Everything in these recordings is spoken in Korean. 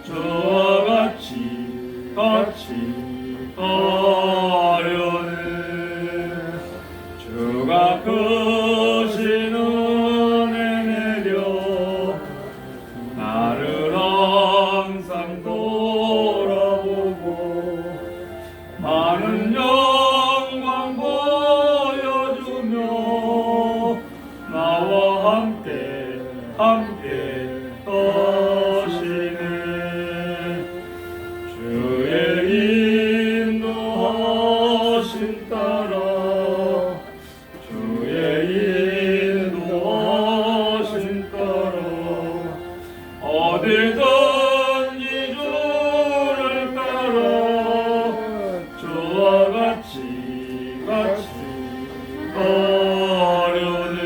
주와 같이 하려네. 주가 크신 은혜 내려 나를 항상 돌아보고 많은 영광 보여주며 나와 함께 하시네. 주의 인도하심 따라 어디든지 주를 따라 주와 같이 하려네.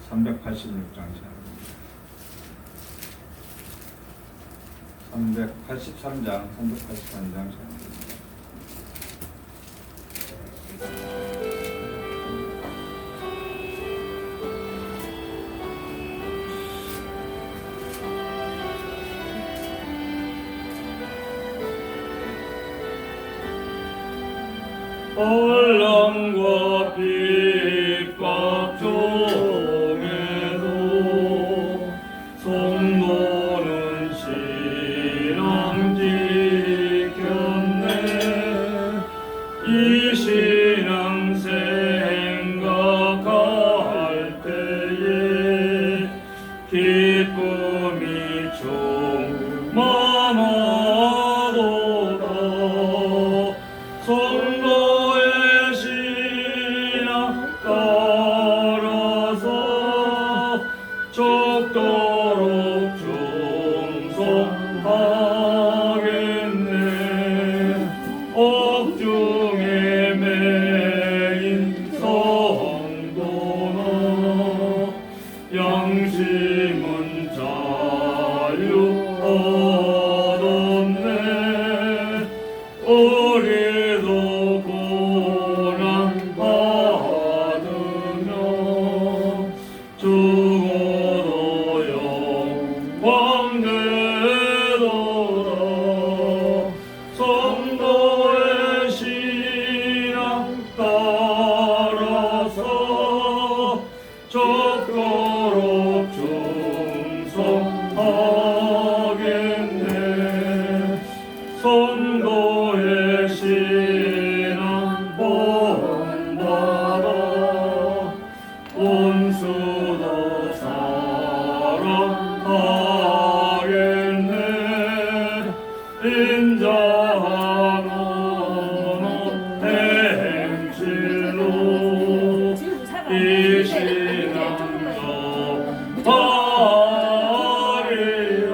386장 383장 혼란과 핍박 중에도 성도는 신앙 지켰네. 이 신앙 생각할 때에 기쁨이 충만하도다. 성도의 신앙 따라서 죽도록 충성하겠네. 옥중에 매인 성도나 양심은 자유 얻었네. 우리도 고난 받으며 죽어도 영광 되도다. 성도의 신앙 따라서 죽도록 충성하겠네. 성도의 신앙 본받아 온수도 사랑하겠네. 인자하노 행실로 이 신앙도 하리라.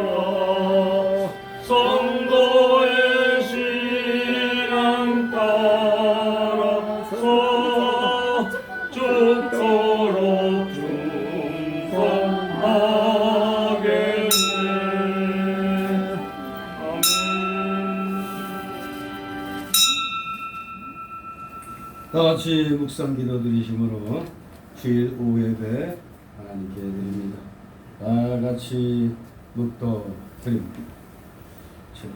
성도의 신앙 따라서 죽도록 충성하겠네. 아멘. 다같이 묵상 기도 드리심으로 주일 오후 예배 하나님께 드립니다. 다같이 묵도 드립니다. 주님.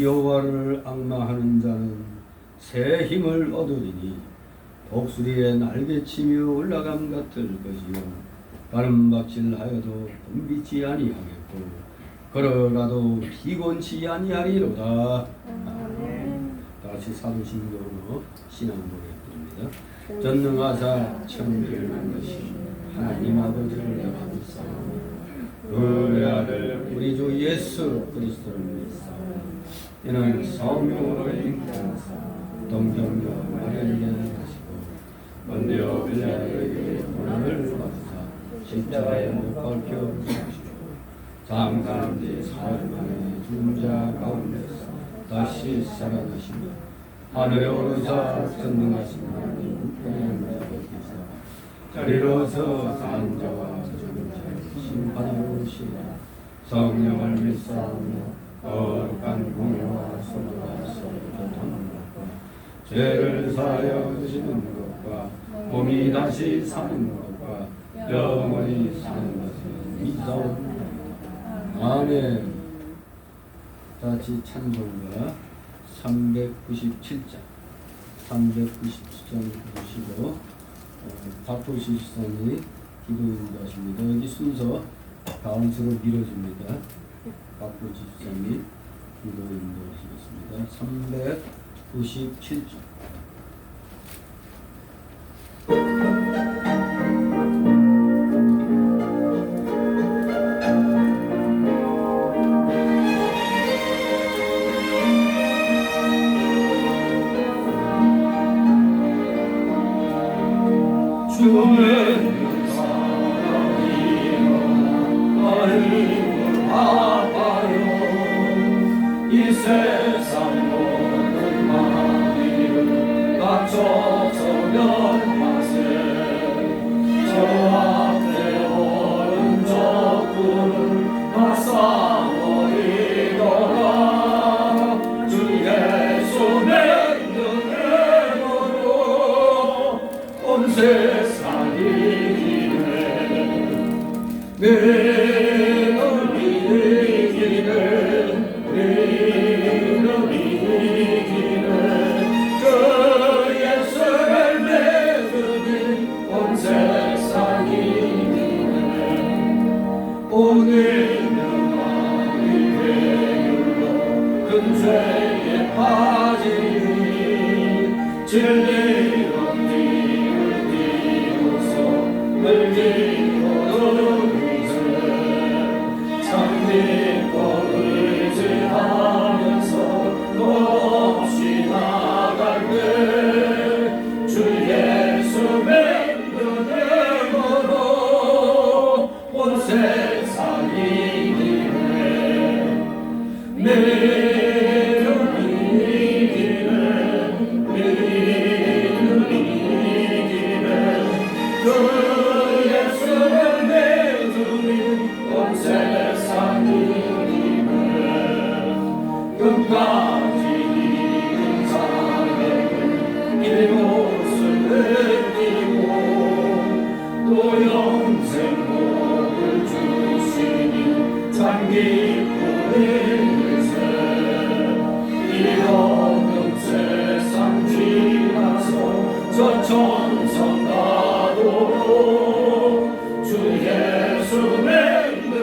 여호와를 앙망하는 자는 새 힘을 얻으리니 독수리의 날개치며 올라감 같을 것이요 가름박질하여도 덤비지 아니하겠고 걸어라도 피곤치 아니하리로다. 다시 사도신경으로 신앙 고백드립니다. 전능하사 천비를 것이 하나님 아버지를 내가 믿사오니 그의 아들 우리 주 예수 그리스도를 믿사오니 이는 성령으로 잉태하사 동정녀 마리아에게 하시고 본디오 빌라도에게 고난을 받으사 십자가에 못 박혀 죽으시고 장사한 지 사흘 만에 죽은 자 가운데서 다시 살아나시며 하늘에 오르사 전능하신 하나님 우편에 계시사 자리로서 산 자와 죽은 자의 심판하러 오시리라. 성령을 믿사오며 거룩한 공예와 소도가 서로 돕는 것과 죄를 사하여 주시는 것과 몸이 다시 사는 것과 영원히 사는 것을 믿사옵니다. 아멘. 다시 찬송가 397장 397장 보시고 박보시 시장이 기도 인도하십니다. 여기 순서 가운데로 밀어줍니다. 박보시 시장이 기도 인도하시겠습니다. 397장 주는 사랑이여 나를 아파요 이 세상 모든 마음을 갖춰서 면하세 저 앞에 오른쪽 불을 맞사버리더라 주 예수 믿는 은혜로 온 세상이 너는 이기네 너는 이기네 그 예수를 믿으니 온 세상이 이기네 오늘은 마음이 괴율로 큰 죄에 빠지니 진리 없니 물기고 의지 참믿고 의지하면서 없이 나갈때 주 예수 믿는 힘으로 온 세상이 이기네 너는 이기네 너는 이기네 그 온 세상이 이기네 끝까지 이긴 자에게 이곳을 느끼고 또 영생 복을 주시니 참 기쁜 일세 이러는 세상 지나서 저 천성 가도록 주 예수 믿는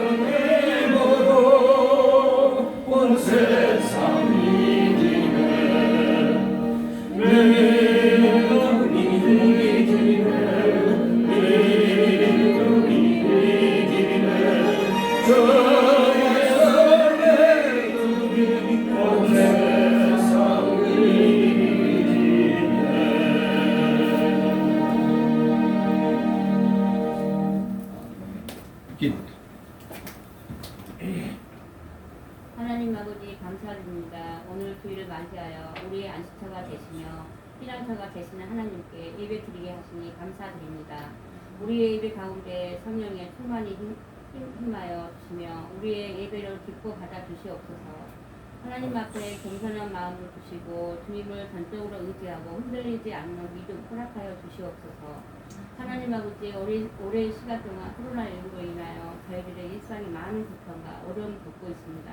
힘으로 온 세상이 이기네 너는 이기네 너는 이기네 주 예수 믿으니 온 세상이 하나님 아버지 감사드립니다. 오늘 주일을 맞이하여 우리의 안식처가 되시며 피난처가 되시는 하나님께 예배 드리게 하시니 감사드립니다. 우리의 예배 가운데 성령의 충만히 힘하여 주시며 우리의 예배를 기뻐 받아 주시옵소서. 하나님 앞에 겸손한 마음을 주시고 주님을 전적으로 의지하고 흔들리지 않는 믿음 허락하여 주시옵소서. 하나님 아버지 올해 시간 동안 코로나19로 인하여 저희들의 일상이 많은 고통과 어려움을 겪고 있습니다.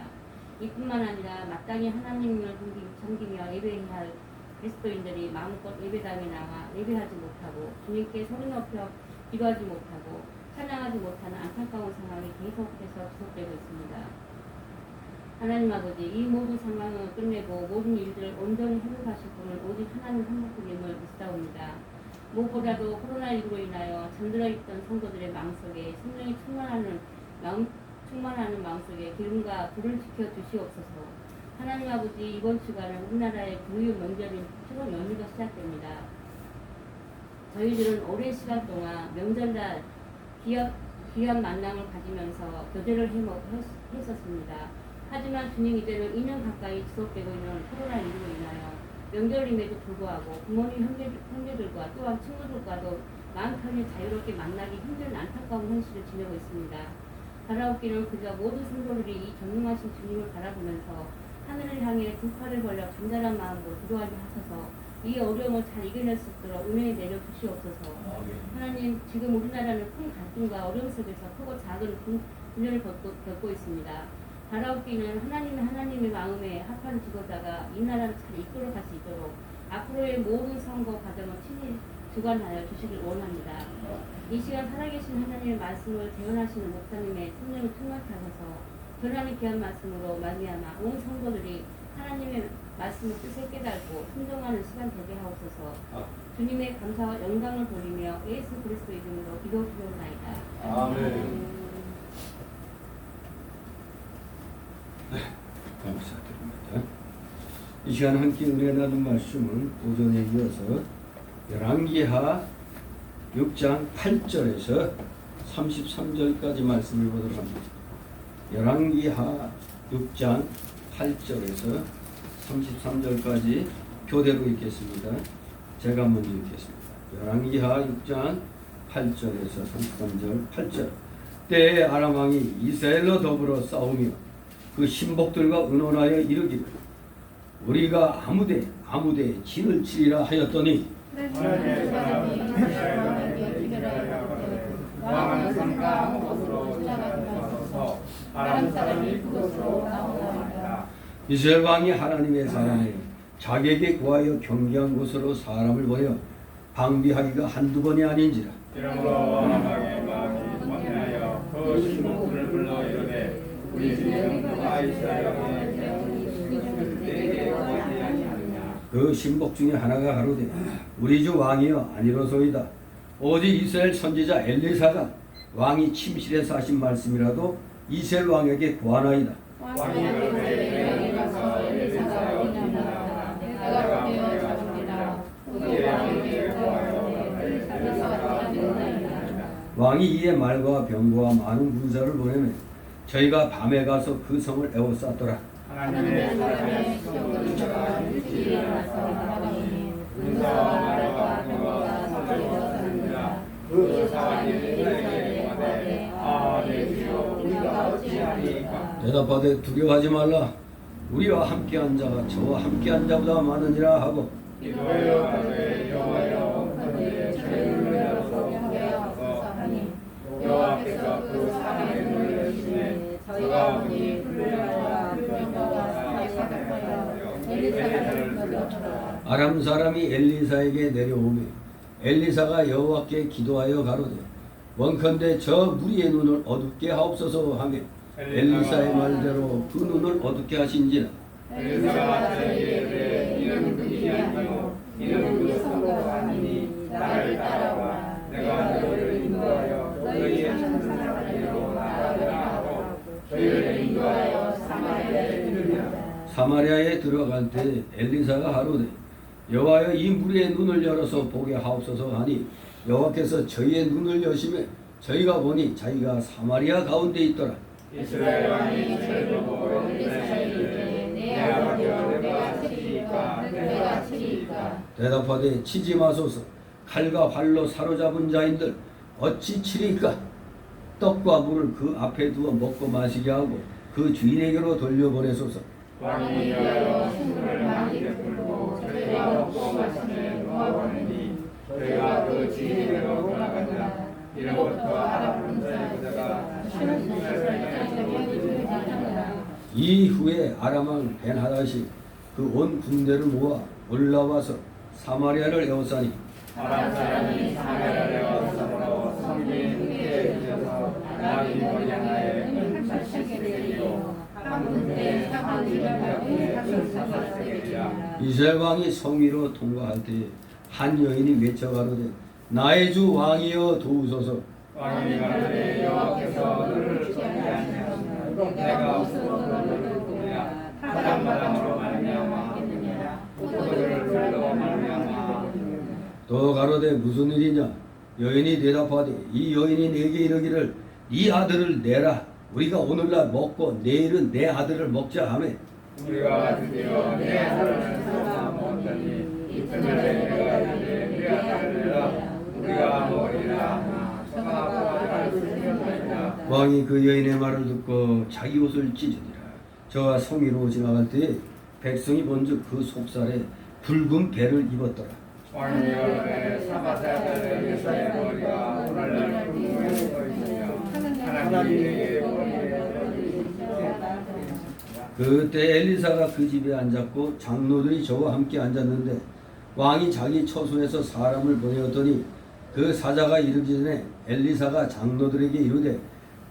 이뿐만 아니라 마땅히 하나님을 섬기며 예배해야 할 그리스도인들이 마음껏 예배당에 나와 예배하지 못하고 주님께 소리 높여 기도하지 못하고 찬양하지 못하는 안타까운 상황이 계속해서 지속되고 있습니다. 하나님 아버지, 이 모든 상황을 끝내고 모든 일들을 온전히 회복하실 분은 오직 하나님 한 분임을 믿사옵니다. 무엇보다도 코로나19로 인하여 잠들어 있던 성도들의 마음속에 생명이 충만하는 마음속에 기름과 불을 지켜 주시옵소서. 하나님 아버지, 이번 주간은 우리나라의 교육 명절인 추석 연휴가 시작됩니다. 저희들은 오랜 시간 동안 명절날 귀한 만남을 가지면서 교제를 했었습니다. 하지만 주님, 이제는 2년 가까이 지속되고 있는 코로나19로 인하여 명절임에도 불구하고 부모님 형제들과 또한 친구들과도 마음 편히 자유롭게 만나기 힘든 안타까운 현실을 지내고 있습니다. 바라옵기는 그저 모든 성도들이 이 전능하신 주님을 바라보면서 하늘을 향해 두 팔을 벌려 간절한 마음으로 기도하게 하셔서 이 어려움을 잘 이겨낼 수 있도록 은혜 내려 주시옵소서. 하나님, 지금 우리나라는 큰 갈등과 어려움 속에서 크고 작은 분열을 겪고 있습니다. 바라옵기는 하나님의 마음에 합한 지도자가 이 나라를 잘 이끌어갈 수 있도록 앞으로의 모든 선거 과정을 친히 주관하여 주시길 원합니다. 이 시간 살아계신 하나님의 말씀을 재현하시는 목사님의 성령을 충만케 하셔서 변함이 귀한 말씀으로 말미암아 온 성도들이 하나님의 말씀을 뜻을 깨닫고 순종하는 시간 되게 하옵소서. 주님의 감사와 영광을 돌리며 예수 그리스도 이름으로 기도드리옵나이다. 아멘. 감사드립니다. 이 시간 함께 은혜 나눈 말씀은 오전에 이어서 열왕기하 6장 8절에서 33절까지 말씀을 보도록 합니다. 열왕기하 6장 8절에서 33절까지 교대로 읽겠습니다. 제가 먼저 읽겠습니다. 열왕기하 6장 8절에서 33절 8절. 때에 아람 왕이 이스라엘로 더불어 싸우며 그 신복들과 의논하여 이르기를 우리가 아무데 진을 치리라 하였더니 하나님의 사람이 이스라엘 왕에게 기별하여 왕은 성과 아무 곳으로 올라가지 마소서. 아람 사람이 그곳으로 나오나이다. 이스라엘 왕이 하나님의 사람에 자기에게 구하여 경계한 곳으로 사람을 보여 방비하기가 한두 번이 아닌지라. 이러므로 아람왕의 마음이 원하여 그 신복들을 불러 이르되 우리 주님 누가 이스라엘 왕에게 내게 구하지 아니하느냐. 그 신복 중에 하나가 가로되 우리 주 왕이여 아니로소이다. 오직 이스라엘 선지자 엘리사가 왕이 침실에서 하신 말씀이라도 이스라엘 왕에게 구하나이다. 왕이 이르되 여기 가서 엘리사가 어디 있느냐. 내가 보내어 잡으리라. 그의 왕에게 구하여 엘리사가 잡으리라. 왕이 이에 말과 병거와 많은 군사를 보내매 저희가 밤에 가서 그 성을 에워쌌더라. 하나님의 사람의 시험들과 일찍 일어나서 나가니 군사와 말과 병거가 성을 쌌느니라. 그 사람이 엘리사에게 구하되 내 주여 우리가 어찌하리이까. 대답하되 두려워하지 말라. 우리와 함께한 자가 저와 함께한 자보다 많으니라 하고 기도하여 가되 여호와여 그들의 저희를 위하여 하옵소서 하니 여호와께서 그 사람의 눈을 여시매 저가 보니 불려와 병거가 산에 사격하여 엘리사를 물었더라. 아람 사람이 엘리사에게 내려오매 엘리사가 여호와께 기도하여 가로되 원컨대 저 무리의 눈을 어둡게 하옵소서 하며 엘리사의 말대로 그 눈을 어둡게 하신지라. 엘리사가 저에게 이르되 이는 그들이 아니요 이는 그 성도가 아니니 나를 따라오라. 내가 너희를 인도하여 너희의 천사들로 나아가라 하고 저희를 인도하여 사마리아에 이르리라. 사마리아에 들어갈 때 엘리사가 하로되 여호와여 이 무리의 눈을 열어서 보게 하옵소서 하니 여호와께서 저희의 눈을 여시매 저희가 보니 자기가 사마리아 가운데 있더라. 이스라엘 왕이 저희를 보고 엘리사에게 이르되 내 아버지여 내가 치리이까 내가 치리이까. 대답하되 치지 마소서. 칼과 활로 사로잡은 자인들 어찌 치리이까. 떡과 물을 그 앞에 두어 먹고 마시게 하고 그 주인에게로 돌려보내소서. 왕이 이하여 신분을 많이 베풀고 저희가 먹고 마시며 놓아보느니 저희가 그 주인에게로 돌아가자. 이로부터 아람 군사의 이후에 아람 왕 벤하닷이 그 온 군대를 모아 올라와서 사마리아를 에워싸니 아람 사람이 사마리아에 와서 성전에 함께 있어서 나비 머리 하나에 살치게 되리요 한 군데 한 일병에 살치게 이스라엘 왕이 성 위로 통과할 때 한 여인이 외쳐 가로되 나의 주 왕이여 도우소서. 왕이 가로되 여호와께서 너를 돕지 아니하시나 내가 스스로 너를 돕느냐 바람바람으로 말미암아 포도를 들러 말미암아 또 가로되 무슨 일이냐. 여인이 대답하되 이 여인이 내게 이르기를 네 아들을 내라. 우리가 오늘날 먹고 내일은 내 아들을 먹자 하며 우리가 드디어 내 아들을 찾아 먹었더니 이튿날에 내가 이르되 네 아들을 내라 우리가 먹으리라 하나 청하고 아들을 생겼느니라. 왕이 그 여인의 말을 듣고 자기 옷을 찢으니라. 저와 성 위로 지나갈 때에 백성이 본즉 그 속살에 붉은 배를 입었더라. 왕이 여름에 사바사들의 예사의 머리가 오늘날 궁금해 서 있으며 하나님이 내게 머리에 그때 엘리사가 그 집에 앉았고 장로들이 저와 함께 앉았는데 왕이 자기 처소에서 사람을 보내었더니 그 사자가 이르기 전에 엘리사가 장로들에게 이르되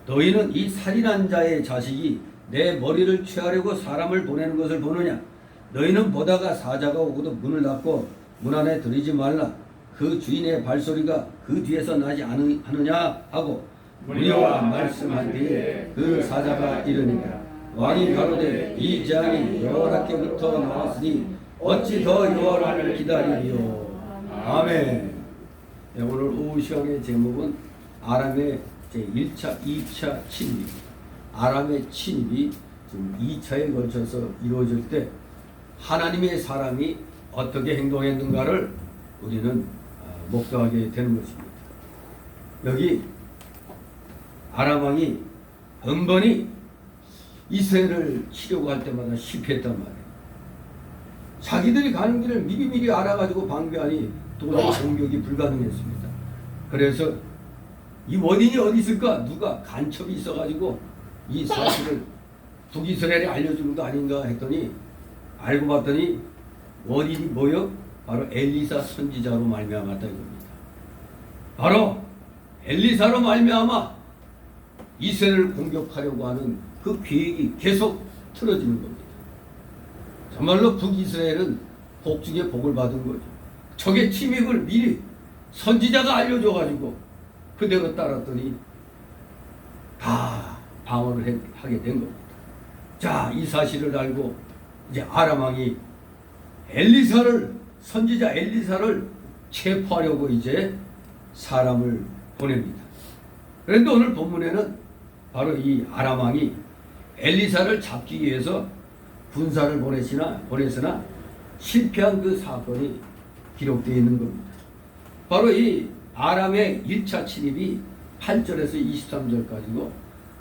너희는 이 살인한 자의 자식이 내 머리를 취하려고 사람을 보내는 것을 보느냐. 너희는 보다가 사자가 오고도 문을 닫고 문 안에 들이지 말라. 그 주인의 발소리가 그 뒤에서 나지 않느냐 하고 무리와 말씀한 뒤에 그 사자가 이르니라. 왕이 가로되 이 재앙이 여호와께부터 나왔으니 어찌 더 여호와를 기다리리요. 아멘. 네, 오늘 오후 시간의 제목은 아람의 제1차, 2차 침입. 아람의 침입이 지금 2차에 걸쳐서 이루어질 때 하나님의 사람이 어떻게 행동했는가를 우리는 목도하게 되는 것입니다. 여기 아람 왕이 번번이 이스라엘을 치려고 할 때마다 실패했단 말이에요. 자기들이 가는 길을 미리미리 알아가지고 방비하니 도저히 공격이 불가능했습니다. 그래서 이 원인이 어디 있을까? 누가 간첩이 있어가지고 이 사실을 북이스라엘에 알려주는 거 아닌가 했더니 알고 봤더니 원인이 뭐요? 바로 엘리사 선지자로 말미암았다 이겁니다. 바로 엘리사로 말미암아 이스라엘을 공격하려고 하는 그 계획이 계속 틀어지는 겁니다. 정말로 북이스라엘은 복 중에 복을 받은 거죠. 적의 침입을 미리 선지자가 알려줘가지고 그대로 따랐더니 다 방어를 하게 된 겁니다. 자, 이 사실을 알고 이제 아람 왕이 선지자 엘리사를 체포하려고 이제 사람을 보냅니다. 그런데 오늘 본문에는 바로 이 아람 왕이 엘리사를 잡기 위해서 군사를 보냈으나 실패한 그 사건이 기록되어 있는 겁니다. 바로 이 아람의 1차 침입이 8절에서 23절까지고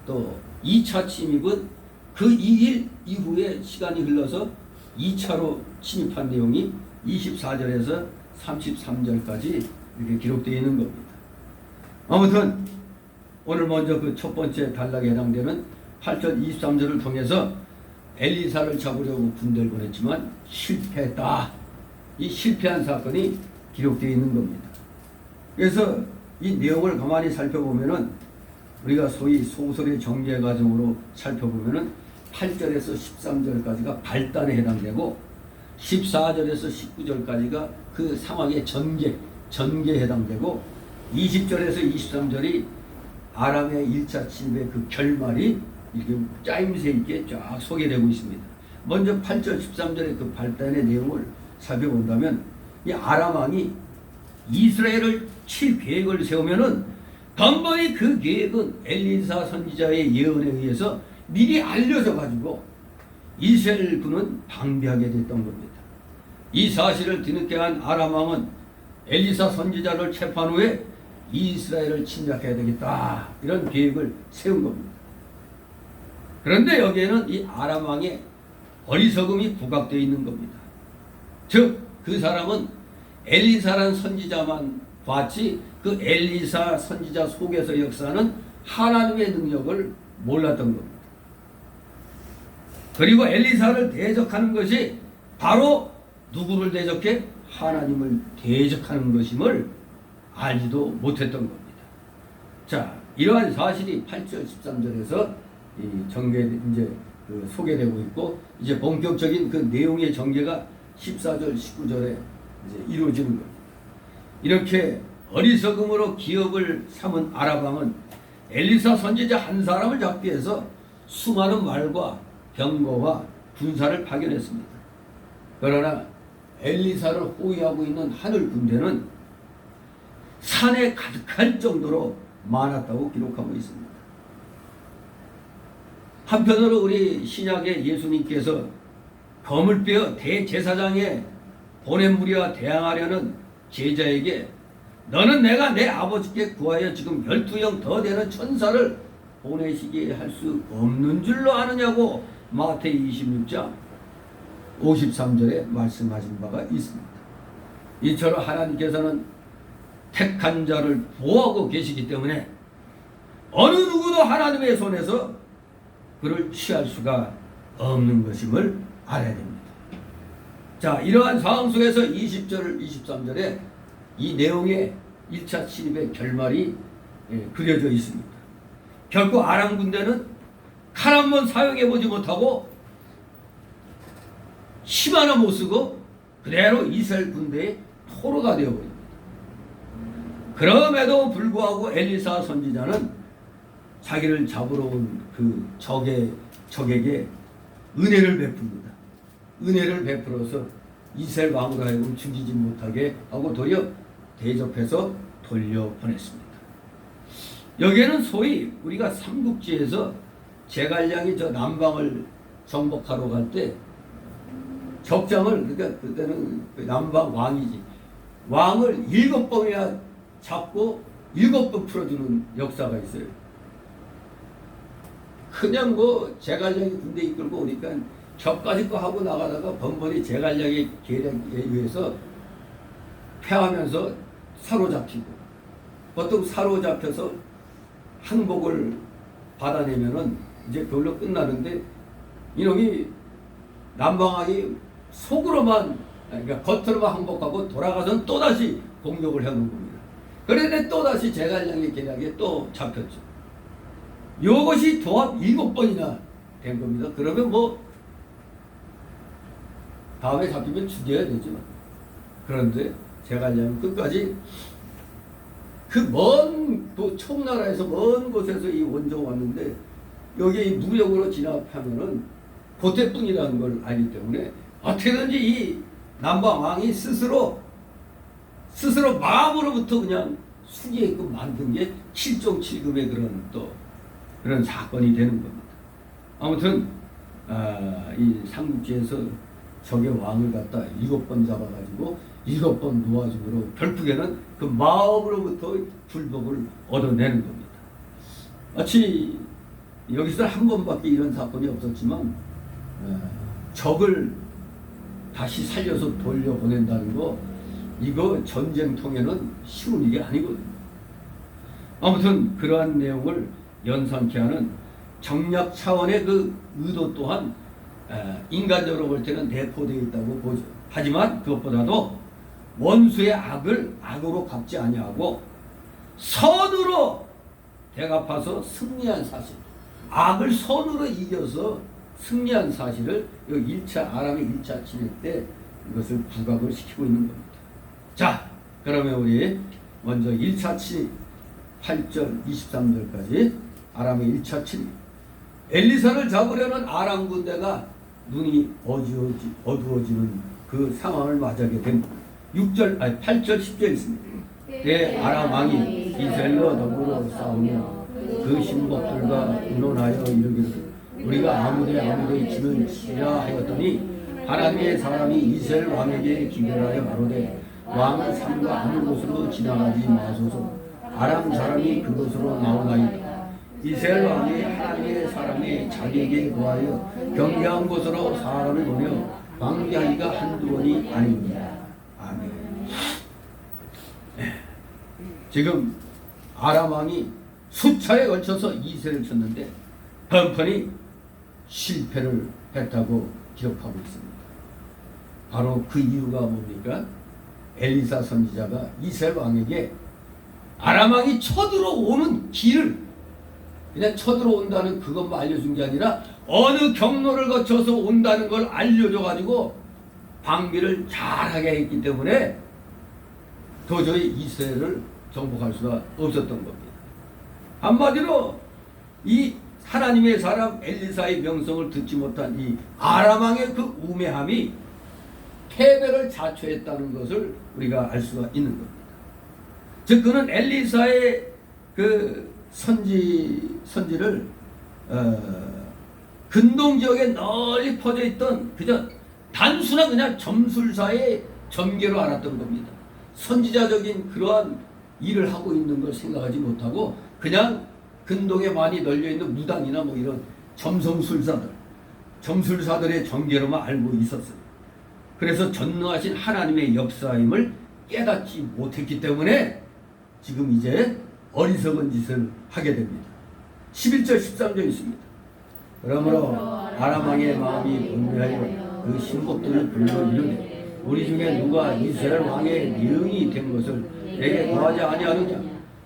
또 2차 침입은 그 2일 이후에 시간이 흘러서 2차로 침입한 내용이 24절에서 33절까지 이렇게 기록되어 있는 겁니다. 아무튼 오늘 먼저 그 첫 번째 단락에 해당되는 8절 23절을 통해서 엘리사를 잡으려고 군대를 보냈지만 실패했다. 이 실패한 사건이 기록되어 있는 겁니다. 그래서 이 내용을 가만히 살펴보면은 우리가 소위 소설의 전개 과정으로 살펴보면은 8절에서 13절까지가 발단에 해당되고 14절에서 19절까지가 그 상황의 전개에 해당되고 20절에서 23절이 아람의 1차 침입의 그 결말이 이렇게 짜임새 있게 쫙 소개되고 있습니다. 먼저 8절 13절의 그 발단의 내용을 살펴본다면 이 아람 왕이 이스라엘을 칠 계획을 세우면은 번번이 그 계획은 엘리사 선지자의 예언에 의해서 미리 알려져 가지고 이스라엘 군은 방비하게 됐던 겁니다. 이 사실을 뒤늦게 한 아람 왕은 엘리사 선지자를 체포한 후에 이스라엘을 침략해야 되겠다 이런 계획을 세운 겁니다. 그런데 여기에는 이 아람 왕의 어리석음이 부각되어 있는 겁니다. 즉 그 사람은 엘리사라는 선지자만 봤지 그 엘리사 선지자 속에서 역사하는 하나님의 능력을 몰랐던 겁니다. 그리고 엘리사를 대적하는 것이 바로 누구를 대적해? 하나님을 대적하는 것임을 알지도 못했던 겁니다. 자, 이러한 사실이 8절 13절에서 이제 소개되고 있고, 이제 본격적인 그 내용의 전개가 14절 19절에 이제 이루어지는 겁니다. 이렇게 어리석음으로 기업을 삼은 아람 왕은 엘리사 선지자 한 사람을 잡기 위해서 수많은 말과 병거와 군사를 파견했습니다. 그러나 엘리사를 호위하고 있는 하늘 군대는 산에 가득할 정도로 많았다고 기록하고 있습니다. 한편으로 우리 신약의 예수님께서 검을 빼어 대제사장에 보낸 무리와 대항하려는 제자에게 너는 내가 내 아버지께 구하여 지금 12형 더 되는 천사를 보내시게 할 수 없는 줄로 아느냐고 마태이 26장 53절에 말씀하신 바가 있습니다. 이처럼 하나님께서는 택한 자를 보호하고 계시기 때문에 어느 누구도 하나님의 손에서 그를 취할 수가 없는 것임을 알아야 됩니다. 자, 이러한 상황 속에서 20절 23절에 이 내용의 1차 침입의 결말이 그려져 있습니다. 결코 아람 군대는 칼 한 번 사용해보지 못하고 힘 하나 못 쓰고 그대로 이스라엘 군대의 포로가 되어버립니다. 그럼에도 불구하고 엘리사 선지자는 자기를 잡으러 온 그 적에게 은혜를 베풉니다. 은혜를 베풀어서 이스라엘 왕으로 하여금 죽이지 못하게 하고 도리어 대접해서 돌려보냈습니다. 여기에는 소위 우리가 삼국지에서 제갈량이 저 남방을 정복하러 갈 때 적장을, 그러니까 그때는 남방 왕이지, 왕을 7번이나 잡고 7번 풀어주는 역사가 있어요. 그냥 뭐 제갈량이 군대 이끌고 오니까 격까지 거 하고 나가다가 번번이 제갈량의 계략에 의해서 패하면서 사로잡히고, 보통 사로잡혀서 항복을 받아내면은 이제 그걸로 끝나는데, 이놈이 남방왕이 속으로만, 그러니까 겉으로만 항복하고 돌아가서는 또다시 공격을 해놓은 겁니다. 그런데 또다시 제갈량의 계략에 또 잡혔죠. 이것이 도합 7번이나 된 겁니다. 그러면 뭐 다음에 잡히면 죽여야 되지만, 그런데 제갈량은 끝까지 그 먼 청나라에서 먼 곳에서 이 원정 왔는데 여기 무력으로 진압하면은 고태뿐이라는 걸 알기 때문에 어떻게든지 이 남방 왕이 스스로 마음으로부터 그냥 숙이게끔 만든 게 7종 7금의 그런 사건이 되는 겁니다. 아무튼 이 삼국지에서 적의 왕을 갖다 7번 잡아가지고 7번 놓아줌으로 결국에는 그 마음으로부터 불복을 얻어내는 겁니다. 마치 여기서 한 번밖에 이런 사건이 없었지만 적을 다시 살려서 돌려보낸다는 거, 이거 전쟁통에는 쉬운 일이 아니거든요. 아무튼 그러한 내용을 연상케 하는 정략 차원의 그 의도 또한 인간적으로 볼 때는 내포되어 있다고 보죠. 하지만 그것보다도 원수의 악을 악으로 갚지 아니하고 선으로 대갚아서 승리한 사실, 악을 선으로 이겨서 승리한 사실을 이 1차 아람의 1차 침입 때 이것을 부각을 시키고 있는 겁니다. 자, 그러면 우리 먼저 1차 침입 8절 23절까지 아람의 1차 침입. 엘리사를 잡으려는 아람 군대가 눈이 어두워지는 그 상황을 맞이하게 됩니다. 8절 10절 있습니다. 때 아람 왕이 이스라엘과 더불어 싸우며 그 신복들과 의논하여 이르기를 우리가 아무데 짐을 치라 하였더니 하나님의 사람이 이스라엘 왕에게 기별하여 가로되 왕은 산과 아무 곳으로 지나가지 마소서. 아람 사람이 그곳으로 나오나이다. 이스라엘 왕이 하나님의 사람이 자기에게 구하여 경계한 곳으로 사람을 보내 방비하기가 한두 번이 아닙니다. 아멘. 지금 아람 왕이 수차에 걸쳐서 이세를 쳤는데 번번이 실패를 했다고 기록하고 있습니다. 바로 그 이유가 뭡니까? 엘리사 선지자가 이스라엘 왕에게 아람 왕이 쳐들어오는 길을 그냥 쳐들어온다는 그것만 알려준 게 아니라 어느 경로를 거쳐서 온다는 걸 알려줘가지고 방비를 잘하게 했기 때문에 도저히 이스라엘을 정복할 수가 없었던 겁니다. 한마디로 이 하나님의 사람 엘리사의 명성을 듣지 못한 이 아람 왕의 그 우매함이 패배를 자초했다는 것을 우리가 알 수가 있는 겁니다. 즉 그는 엘리사의 그 선지를 근동 지역에 널리 퍼져 있던 그저 단순한 그냥 점술사의 점괘로 알았던 겁니다. 선지자적인 그러한 일을 하고 있는 걸 생각하지 못하고 그냥 근동에 많이 널려 있는 무당이나 뭐 이런 점술사들의 점괘로만 알고 있었어요. 그래서 전능하신 하나님의 역사임을 깨닫지 못했기 때문에 지금 이제 어리석은 짓을 하게 됩니다. 11절 13절 있습니다. 그러므로 아람 왕의 마음이 분노하여 그 신복들을 불러 이르되 우리 중에 누가 이스라엘 왕의 미응이 된 것을 내게 구하지 아니하느냐.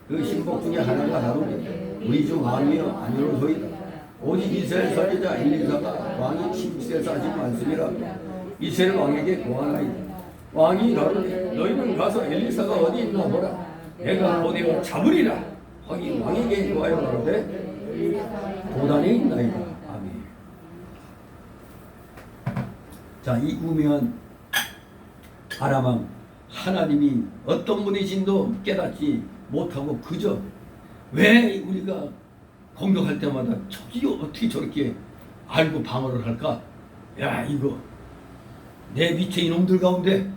그 신복 중에 하나가 나오되 우리 중 왕이여 아니로소이다. 오직 이스라엘 선지자 엘리사가 왕이 침실에서 하신 말씀이라 이스라엘 왕에게 고하나이다. 왕이 가로되 너희는 가서 엘리사가 어디 있나 보라. 내가 보내어 잡으리라. 하기 왕에게 고하여 가로되 도단에 있나이다. 아멘. 자, 이 우매한 아람 왕 하나님이 어떤 분이신도 깨닫지 못하고 그저 왜 우리가 공격할 때마다 저기 어떻게 저렇게 알고 방어를 할까? 야, 이거 내 밑에 이놈들 가운데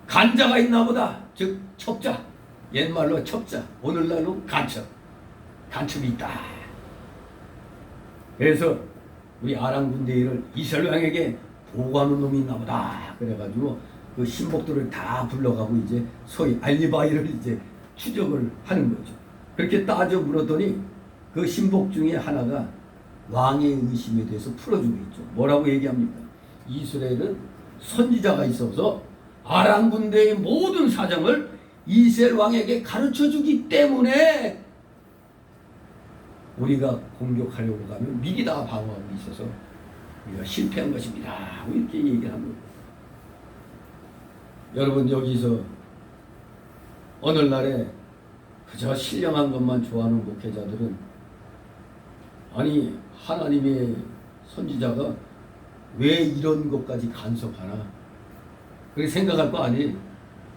간자가 있나 보다. 즉 첩자, 옛말로 첩자, 오늘날로 간첩이 있다. 그래서 우리 아람 군대를 이스라엘 왕에게 보고하는 놈이 있나 보다. 그래가지고 그 신복들을 다 불러가고 이제 소위 알리바이를 이제 추적을 하는 거죠. 그렇게 따져 물었더니 그 신복 중에 하나가 왕의 의심에 대해서 풀어주고 있죠. 뭐라고 얘기합니까? 이스라엘은 선지자가 있어서 아람 군대의 모든 사정을 이스라엘 왕에게 가르쳐주기 때문에 우리가 공격하려고 가면 미리 다 방어하고 있어서 우리가 실패한 것입니다. 이렇게 얘기를 합니다. 여러분, 여기서 오늘날에 그저 신령한 것만 좋아하는 목회자들은 아니 하나님의 선지자가 왜 이런 것까지 간섭하나 그렇게 생각할 거 아니에요.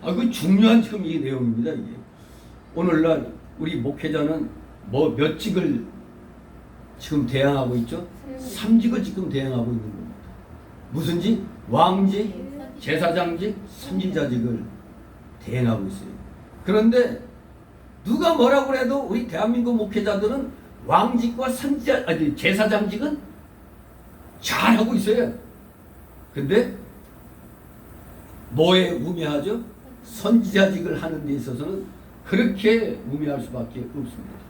그 중요한 지금 이 내용입니다. 이게 오늘날 우리 목회자는 뭐 몇 직을 지금 대항하고 있죠? 3직을 지금 대항하고 있는 겁니다. 무슨 직? 왕직, 제사장직, 선지자직을 대행하고 있어요. 그런데 누가 뭐라고 해도 우리 대한민국 목회자들은 왕직과 제사장직은 잘하고 있어요. 근데 뭐에 우매하죠? 선지자직을 하는 데 있어서는 그렇게 우매할 수밖에 없습니다.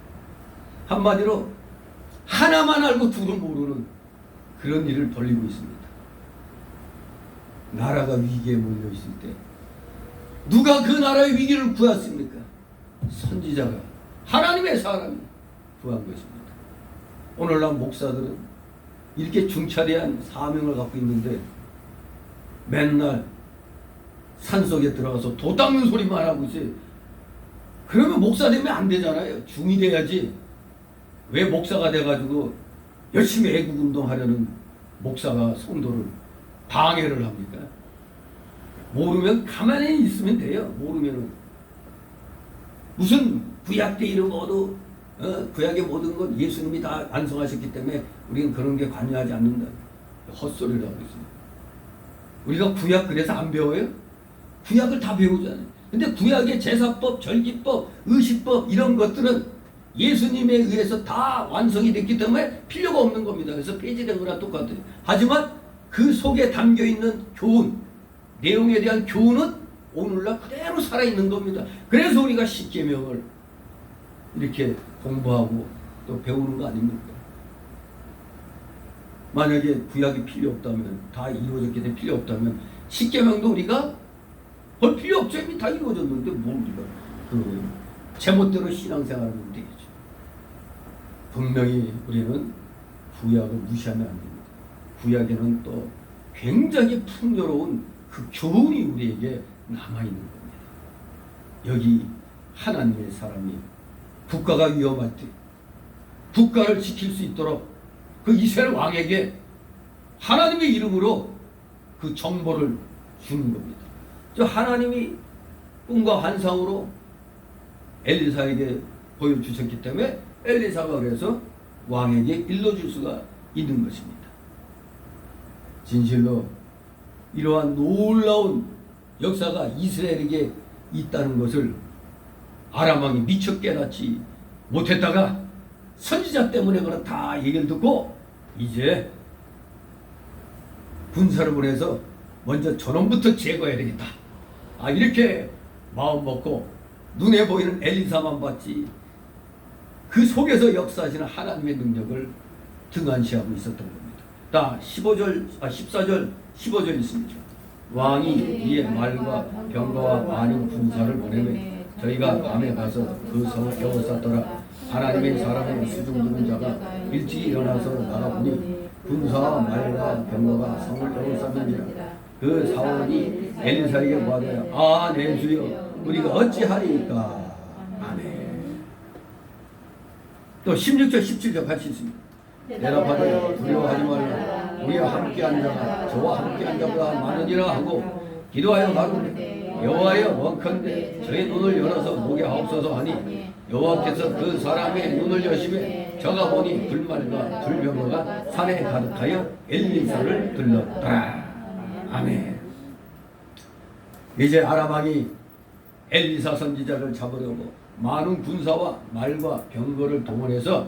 한마디로 하나만 알고 둘은 모르는 그런 일을 벌이고 있습니다. 나라가 위기에 몰려 있을 때 누가 그 나라의 위기를 구했습니까? 선지자가, 하나님의 사람이 구한 것입니다. 오늘날 목사들은 이렇게 중차대한 사명을 갖고 있는데 맨날 산속에 들어가서 도 닦는 소리만 하고 있어요. 그러면 목사 되면 안 되잖아요. 중이 돼야지. 왜 목사가 돼가지고 열심히 애국운동하려는 목사가 성도를 방해를 합니까? 모르면 가만히 있으면 돼요. 모르면은 무슨 구약 때 이런 모두 구약의 모든 건 예수님이 다 완성하셨기 때문에 우리는 그런 게 관여하지 않는다. 헛소리를 하고 있습니다. 우리가 구약 그래서 안 배워요? 구약을 다 배우잖아요. 근데 구약의 제사법, 절기법, 의식법 이런 것들은 예수님에 의해서 다 완성이 됐기 때문에 필요가 없는 겁니다. 그래서 폐지된 거랑 똑같아요. 하지만 그 속에 담겨있는 교훈, 내용에 대한 교훈은 오늘날 그대로 살아있는 겁니다. 그래서 우리가 십계명을 이렇게 공부하고 또 배우는 거 아닙니까? 만약에 구약이 필요 없다면, 다 이루어졌기 때문에 필요 없다면 십계명도 우리가 볼 필요 없죠. 이미 다 이루어졌는데 뭘 우리가 그 제멋대로 신앙생활하면 되겠죠. 분명히 우리는 구약을 무시하면 안 됩니다. 구약에는 또 굉장히 풍요로운 그 교훈이 우리에게 남아있는 겁니다. 여기 하나님의 사람이 국가가 위험할 때 국가를 지킬 수 있도록 그 이스라엘 왕에게 하나님의 이름으로 그 정보를 주는 겁니다. 저 하나님이 꿈과 환상으로 엘리사에게 보여주셨기 때문에 엘리사가 그래서 왕에게 일러줄 수가 있는 것입니다. 진실로 이러한 놀라운 역사가 이스라엘에게 있다는 것을 아람 왕이 미처 깨닫지 못했다가 선지자 때문에 그런 다 얘기를 듣고 이제 군사를 보내서 먼저 저놈부터 제거해야 되겠다. 이렇게 마음 먹고 눈에 보이는 엘리사만 봤지 그 속에서 역사하시는 하나님의 능력을 등한시하고 있었던 겁니다. 다 14절 15절 있습니다. 왕이 이에 말과 병거와 많은 군사를 보내매 저희가 밤에 가서 그 성을 에워쌌더라. 하나님의 사람의 수중두는 자가 일찍 일어나서 나가보니 군사와 말과 병거가 성을 에워쌌느니라. 그 사원이 엘리사에게 말하여 내 주여 우리가 어찌하리까. 아멘. 또 16절 17절 같이 있습니다. 대답하되 두려워하지 말라. 우리와 함께한 자가 저와 함께한 자보다 많으니라 하고 기도하여 가로되 여호와여 원컨대 저의 눈을 열어서 보게 하옵소서 하니 여호와께서 그 사람의 눈을 여시매 저가 보니 불말과 불병거가 산에 가득하여 엘리사를 들렀더라. 아멘. 이제 아람 왕이 엘리사 선지자를 잡으려고 많은 군사와 말과 병거를 동원해서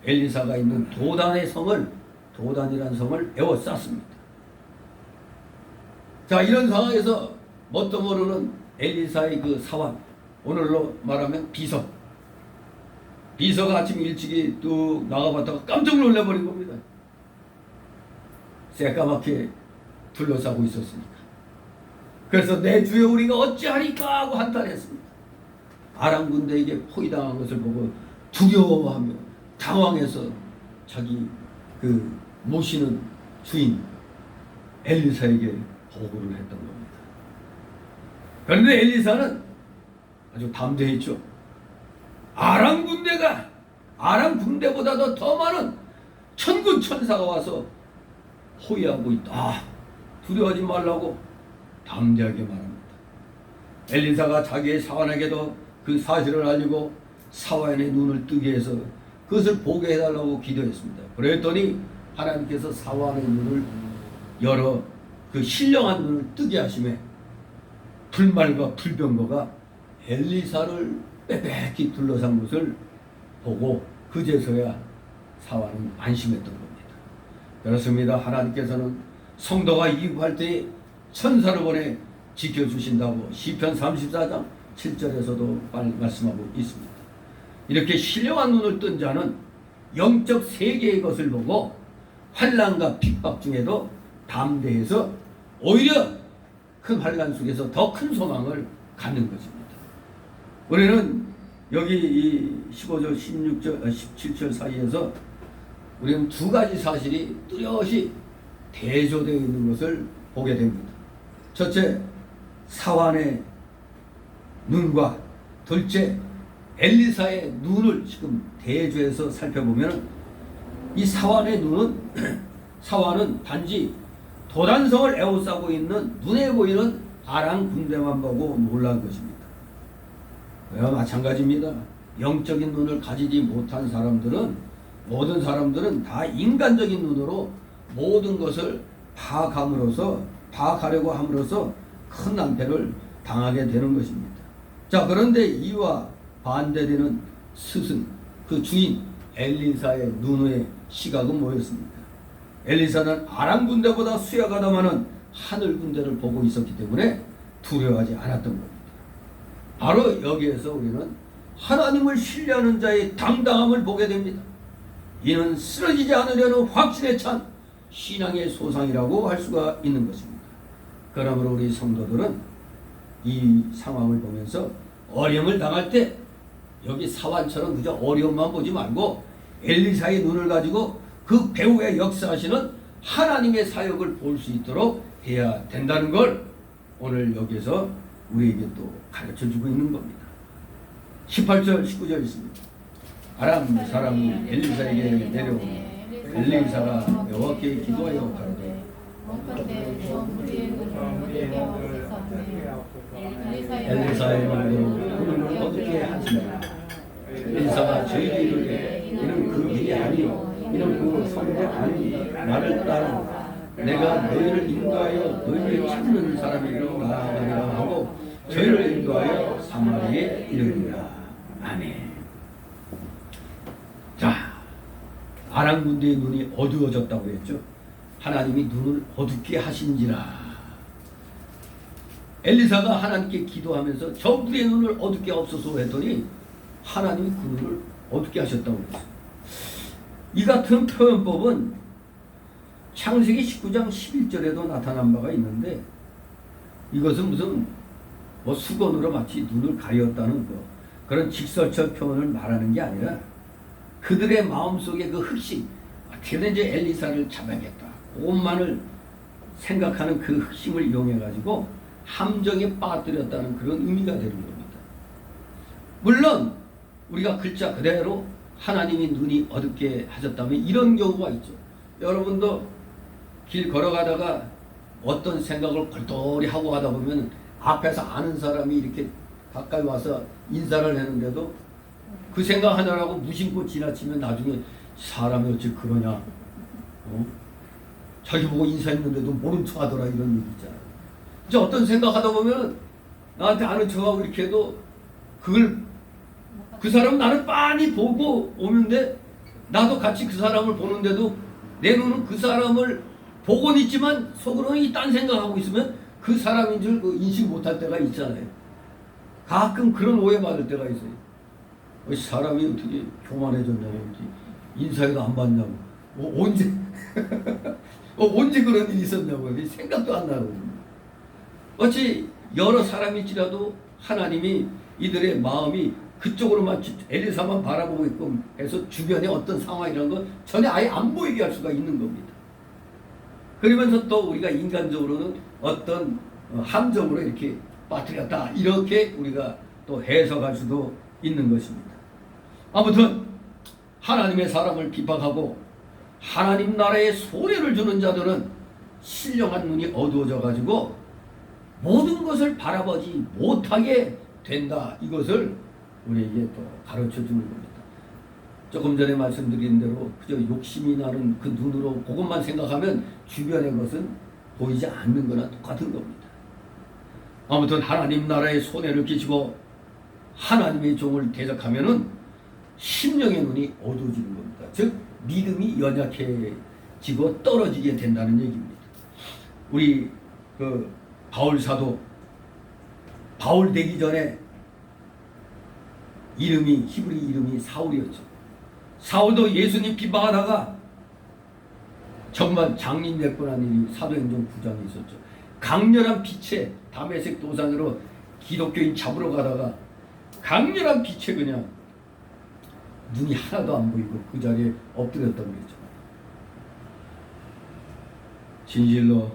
엘리사가 있는 도단의 성을, 도단이라는 성을 에워쌌습니다. 자, 이런 상황에서 뭣도 모르는 엘리사의 그 사원, 오늘로 말하면 비서가 아침 일찍이 뚝 나가봤다가 깜짝 놀라버린 겁니다. 새까맣게 둘러싸고 있었으니까. 그래서 내 주여 우리가 어찌하리까 하고 한탄했습니다. 아람 군대에게 포위당한 것을 보고 두려워하며 당황해서 자기 그 모시는 주인 엘리사에게 보고를 했던 겁니다. 그런데 엘리사는 아주 담대했죠. 아람 군대보다도 더 많은 천군 천사가 와서 호위하고 있다. 두려워하지 말라고 담대하게 말합니다. 엘리사가 자기의 사환에게도 그 사실을 알리고 사환의 눈을 뜨게 해서 그것을 보게 해달라고 기도했습니다. 그랬더니 하나님께서 사환의 눈을 열어 그 신령한 눈을 뜨게 하시매 불말과 불병거가 엘리사를 빼빼히 둘러싼 것을 보고 그제서야 사환은 안심했던 겁니다. 그렇습니다. 하나님께서는 성도가 이구할 때 천사를 보내 지켜주신다고 시편 34장 7절에서도 말씀하고 있습니다. 이렇게 신령한 눈을 뜬 자는 영적 세계의 것을 보고 환난과 핍박 중에도 담대해서 오히려 큰 환난 속에서 더 큰 소망을 갖는 것입니다. 우리는 여기 이 15절, 16절, 17절 사이에서 우리는 두 가지 사실이 뚜렷이 대조되어 있는 것을 보게 됩니다. 첫째, 사환의 눈과 둘째, 엘리사의 눈을 지금 대조해서 살펴보면 이 사환의 눈은 사환은 단지 도단성을 에워싸고 있는 눈에 보이는 아람 군대만 보고 놀란 것입니다. 마찬가지입니다. 영적인 눈을 가지지 못한 사람들은 모든 사람들은 다 인간적인 눈으로 모든 것을 파악하려고 함으로써 큰 낭패를 당하게 되는 것입니다. 자, 그런데 이와 반대되는 스승, 그 주인 엘리사의 눈의 시각은 뭐였습니까? 엘리사는 아람 군대보다 수야가 더 많은 하늘 군대를 보고 있었기 때문에 두려워하지 않았던 겁니다. 바로 여기에서 우리는 하나님을 신뢰하는 자의 당당함을 보게 됩니다. 이는 쓰러지지 않으려는 확신에 찬 신앙의 소상이라고 할 수가 있는 것입니다. 그러므로 우리 성도들은 이 상황을 보면서 어려움을 당할 때 여기 사환처럼 그저 어려움만 보지 말고 엘리사의 눈을 가지고 그 배후에 역사하시는 하나님의 사역을 볼 수 있도록 해야 된다는 걸 오늘 여기서 우리에게 또 가르쳐 주고 있는 겁니다. 18절 19절 있습니다. 아람 사람이 엘리사에게 내려오고 엘리사가 여호와께 기도하여 가로되 엘리사의 말로 그를 어둡게 하시니라. 엘리사가 저희에게 이르되 이는 그 길이 아니요 이는 그 성대 아니 나를 따라 내가 너희를 인도하여 너희를 찾는 사람이라고 나아가리라 하고 저희를 인도하여 사마리에 이르리라. 아멘. 자, 아람 군대의 눈이 어두워졌다고 했죠. 하나님이 눈을 어둡게 하신지라. 엘리사가 하나님께 기도하면서 저 무리의 눈을 어둡게 없어서 했더니 하나님이 그 눈을 어둡게 하셨다고 했어요. 이 같은 표현법은 창세기 19장 11절에도 나타난 바가 있는데 이것은 무슨 수건으로 마치 눈을 가렸다는 그런 직설적 표현을 말하는 게 아니라 그들의 마음속에 그 흑심, 어떻게든 이제 엘리사를 잡아야겠다, 그것만을 생각하는 그 흑심을 이용해 가지고 함정에 빠뜨렸다는 그런 의미가 되는 겁니다. 물론 우리가 글자 그대로 하나님이 눈이 어둡게 하셨다면 이런 경우가 있죠. 여러분도 길 걸어가다가 어떤 생각을 골똘히 하고 가다 보면 앞에서 아는 사람이 이렇게 가까이 와서 인사를 했는데도 그 생각 하느라고 무심코 지나치면 나중에 사람이 어찌 그러냐, 자기 보고 인사했는데도 모른 척 하더라, 이런 얘기 있잖아요. 이제 어떤 생각하다 보면 나한테 아는 척하고 이렇게 해도 그걸 그 사람 나를 빤히 보고 오는데 나도 같이 그 사람을 보는데도 내 눈은 그 사람을 보고는 있지만 속으로는 딴 생각하고 있으면 그 사람인 줄 인식 못할 때가 있잖아요. 가끔 그런 오해받을 때가 있어요. 사람이 어떻게 교만해졌냐고, 인사에도 안 받냐고, 언제 언제 그런 일이 있었냐고, 생각도 안 나고. 어찌 여러 사람일지라도 하나님이 이들의 마음이 그쪽으로만 엘리사만 바라보고 있고 해서 주변에 어떤 상황이라는 건 전혀 아예 안 보이게 할 수가 있는 겁니다. 그러면서 또 우리가 인간적으로는 어떤 함정으로 이렇게 빠뜨렸다, 이렇게 우리가 또 해석할 수도 있는 것입니다. 아무튼 하나님의 사람을 비방하고 하나님 나라에 손해를 주는 자들은 신령한 눈이 어두워져 가지고 모든 것을 바라보지 못하게 된다, 이것을 우리에게 또 가르쳐 주는 겁니다. 조금 전에 말씀드린 대로 그저 욕심이 나는 그 눈으로 그것만 생각하면 주변의 것은 보이지 않는 거나 똑같은 겁니다. 아무튼 하나님 나라에 손해를 끼치고 하나님의 종을 대적하면은 심령의 눈이 어두워지는 겁니다. 즉 믿음이 연약해지고 떨어지게 된다는 얘기입니다. 우리 그 바울 사도, 바울 되기 전에 이름이, 히브리 이름이 사울이었죠. 사울도 예수님 비방하다가 정말 장님될 뻔한 일이 사도행전 9장에 있었죠. 강렬한 빛에 다메섹 도상으로 기독교인 잡으러 가다가 강렬한 빛에 그냥 눈이 하나도 안 보이고 그 자리에 엎드렸다고 그랬죠. 진실로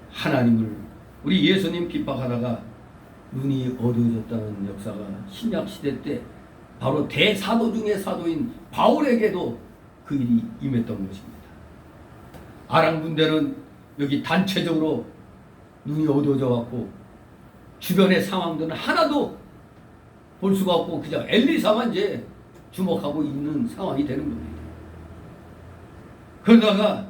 하나님을, 우리 예수님 비방하다가 눈이 어두워졌다는 역사가 신약 시대 때 바로 대사도 중의 사도인 바울에게도 그 일이 임했던 것입니다. 아람 군대는 여기 단체적으로 눈이 어두워져 갖고 주변의 상황들은 하나도 볼 수가 없고 그냥 엘리사만 이제 주목하고 있는 상황이 되는 겁니다. 그러다가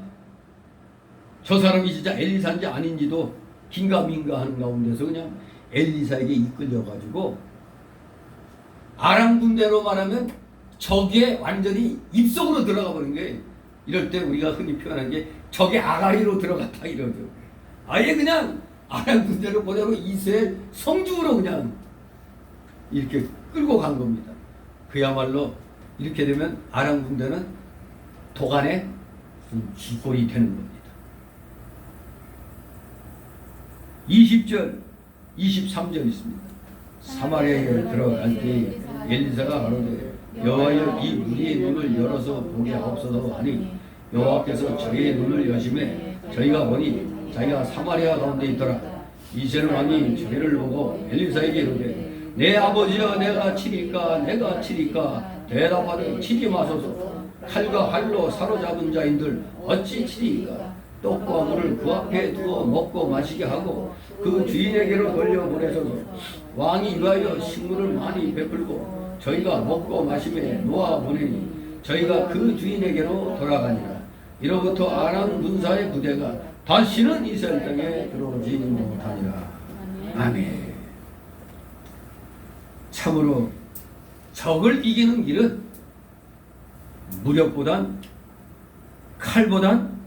저 사람이 진짜 엘리사인지 아닌지도 긴가민가 하는 가운데서 그냥 엘리사에게 이끌려가지고 아람 군대로 말하면 적의 완전히 입속으로 들어가 버린 거예요. 이럴 때 우리가 흔히 표현하는 게 적의 아가리로 들어갔다 이러죠. 아예 그냥 아람 군대로 그대로 이스라엘 성중으로 그냥 이렇게 끌고 간 겁니다. 그야말로 이렇게 되면 아람 군대는 도간의 쥐꼬리 되는 겁니다. 20절 23절 있습니다. 사마리아에 들어갈 때 엘리사가 가로되 여호와여 이 우리의 눈을 열어서 보게 하옵소서 하니 여호와께서 저희의 눈을 여심해 저희가 보니 자기가 사마리아 가운데 있더라. 이스라엘 왕이 저희를 보고 엘리사에게 이르되 내 아버지여 내가 치리까 내가 치리까 대답하되 치지 마소서. 칼과 활로 사로잡은 자인들 어찌 치리까. 떡과 물을 그 앞에 두어 먹고 마시게 하고 그 주인에게로 돌려보내소서. 왕이 위하여 식물을 많이 베풀고 저희가 먹고 마시며 놓아 보내니 저희가 그 주인에게로 돌아가니라. 이로부터 아람 군사의 부대가 다시는 이스라엘 땅에 들어오지 못하니라. 아멘. 참으로 적을 이기는 길은 무력보단 칼보단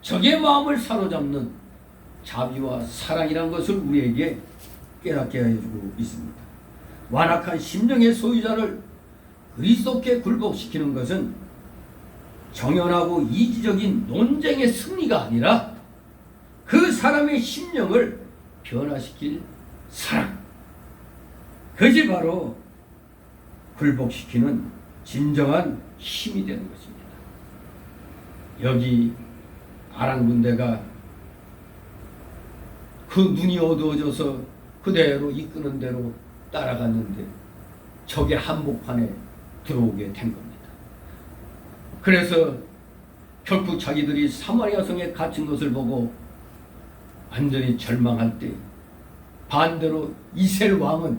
적의 마음을 사로잡는 자비와 사랑이라는 것을 우리에게 깨닫게 해주고 있습니다. 완악한 심령의 소유자를 그리스도께 굴복시키는 것은 정연하고 이기적인 논쟁의 승리가 아니라 그 사람의 심령을 변화시킬 사랑, 그것이 바로 굴복시키는 진정한 힘이 되는 것입니다. 여기 아람 군대가 그 눈이 어두워져서 그대로 이끄는 대로 따라갔는데 적의 한복판에 들어오게 된 겁니다. 그래서 결국 자기들이 사마리아 성에 갇힌 것을 보고 완전히 절망할 때 반대로 이스라엘 왕은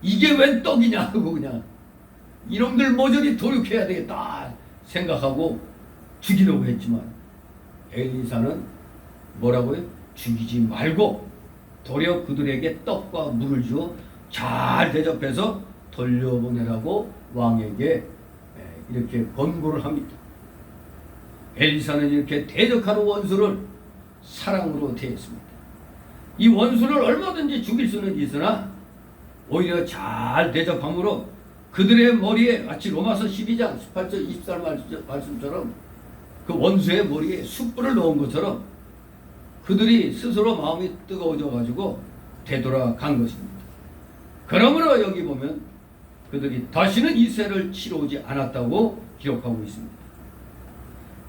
이게 웬 떡이냐 하고 그냥 이놈들 모조리 도륙해야 되겠다 생각하고 죽이려고 했지만 엘리사는 뭐라고요? 죽이지 말고 도리어 그들에게 떡과 물을 주어 잘 대접해서 돌려보내라고 왕에게 이렇게 권고를 합니다. 엘리사는 이렇게 대적하는 원수를 사랑으로 대했습니다. 이 원수를 얼마든지 죽일 수는 있으나 오히려 잘 대접함으로 그들의 머리에 마치 로마서 12장 18절 24절 말씀처럼 그 원수의 머리에 숯불을 넣은 것처럼 그들이 스스로 마음이 뜨거워져 가지고 되돌아간 것입니다. 그러므로 여기 보면 그들이 다시는 이스라엘을 치러 오지 않았다고 기록하고 있습니다.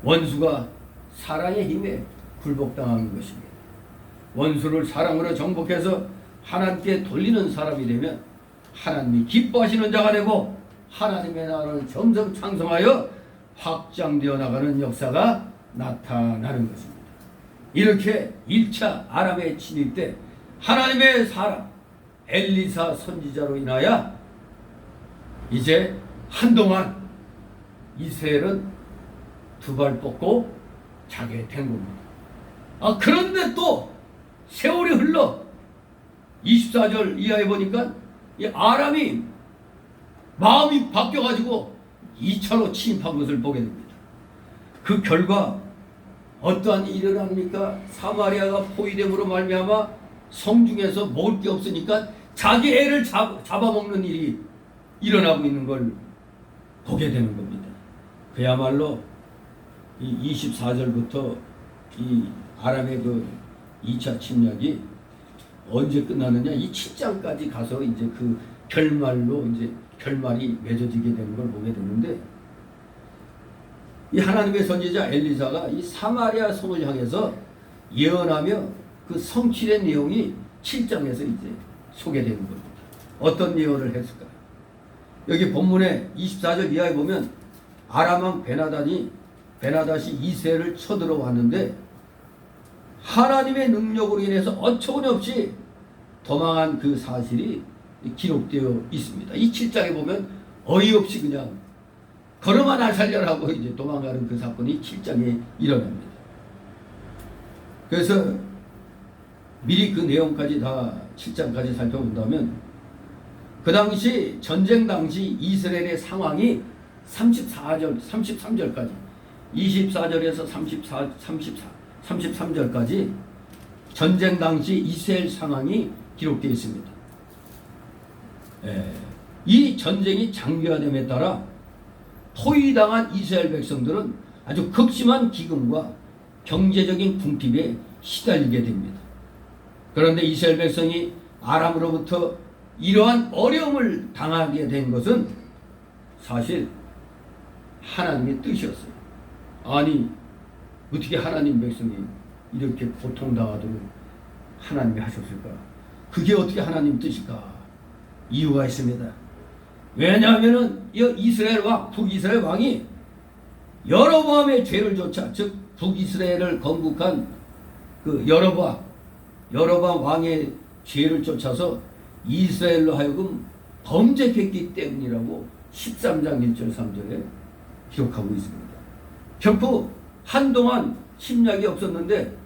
원수가 사랑의 힘에 굴복당하는 것입니다. 원수를 사랑으로 정복해서 하나님께 돌리는 사람이 되면 하나님이 기뻐하시는 자가 되고 하나님의 나라는 점점 창성하여 확장되어 나가는 역사가 나타나는 것입니다. 이렇게 1차 아람의 침입 때 하나님의 사람 엘리사 선지자로 인하여 이제 한동안 이스라엘은 두 발 뻗고 자게 된 겁니다. 그런데 또 세월이 흘러 24절 이하에 보니까 이 아람이 마음이 바뀌어가지고 2차로 침입한 것을 보게 됩니다. 그 결과 어떠한 일이 일어납니까? 사마리아가 포위됨으로 말미암아 성중에서 먹을 게 없으니까 자기 애를 잡아먹는 일이 일어나고 있는 걸 보게 되는 겁니다. 그야말로 이 24절부터 이 아람의 그 2차 침략이 언제 끝나느냐? 이 7장까지 가서 이제 그 결말로 이제 결말이 맺어지게 되는 걸 보게 되는데 이 하나님의 선지자 엘리사가 이 사마리아 성을 향해서 예언하며 그 성취된 내용이 7장에서 이제 소개되는 겁니다. 어떤 예언을 했을까요? 여기 본문에 24절 이하에 보면 아람 왕 베나닷이 이스라엘을 쳐들어왔는데 하나님의 능력으로 인해서 어처구니없이 도망한 그 사실이 기록되어 있습니다. 이 7장에 보면 어이없이 그냥 걸음아 날 살려라고 이제 도망가는 그 사건이 7장에 일어납니다. 그래서 미리 그 내용까지 다 7장까지 살펴본다면 그 당시 전쟁 당시 이스라엘의 상황이 33절까지 24절에서 33절까지 전쟁 당시 이스라엘 상황이 기록되어 있습니다. 이 전쟁이 장기화됨에 따라 포위당한 이스라엘 백성들은 아주 극심한 기근과 경제적인 궁핍에 시달리게 됩니다. 그런데 이스라엘 백성이 아람으로부터 이러한 어려움을 당하게 된 것은 사실 하나님의 뜻이었어요. 아니 어떻게 하나님 백성이 이렇게 고통당하도록 하나님이 하셨을까? 그게 어떻게 하나님 뜻일까? 이유가 있습니다. 왜냐하면은 이스라엘 왕, 북이스라엘 왕이 여로보암의 죄를 쫓아, 즉 북이스라엘을 건국한 그 여로보암 왕의 죄를 쫓아서 이스라엘로 하여금 범죄했기 때문이라고 13장 1절 3절에 기록하고 있습니다. 결코 한동안 침략이 없었는데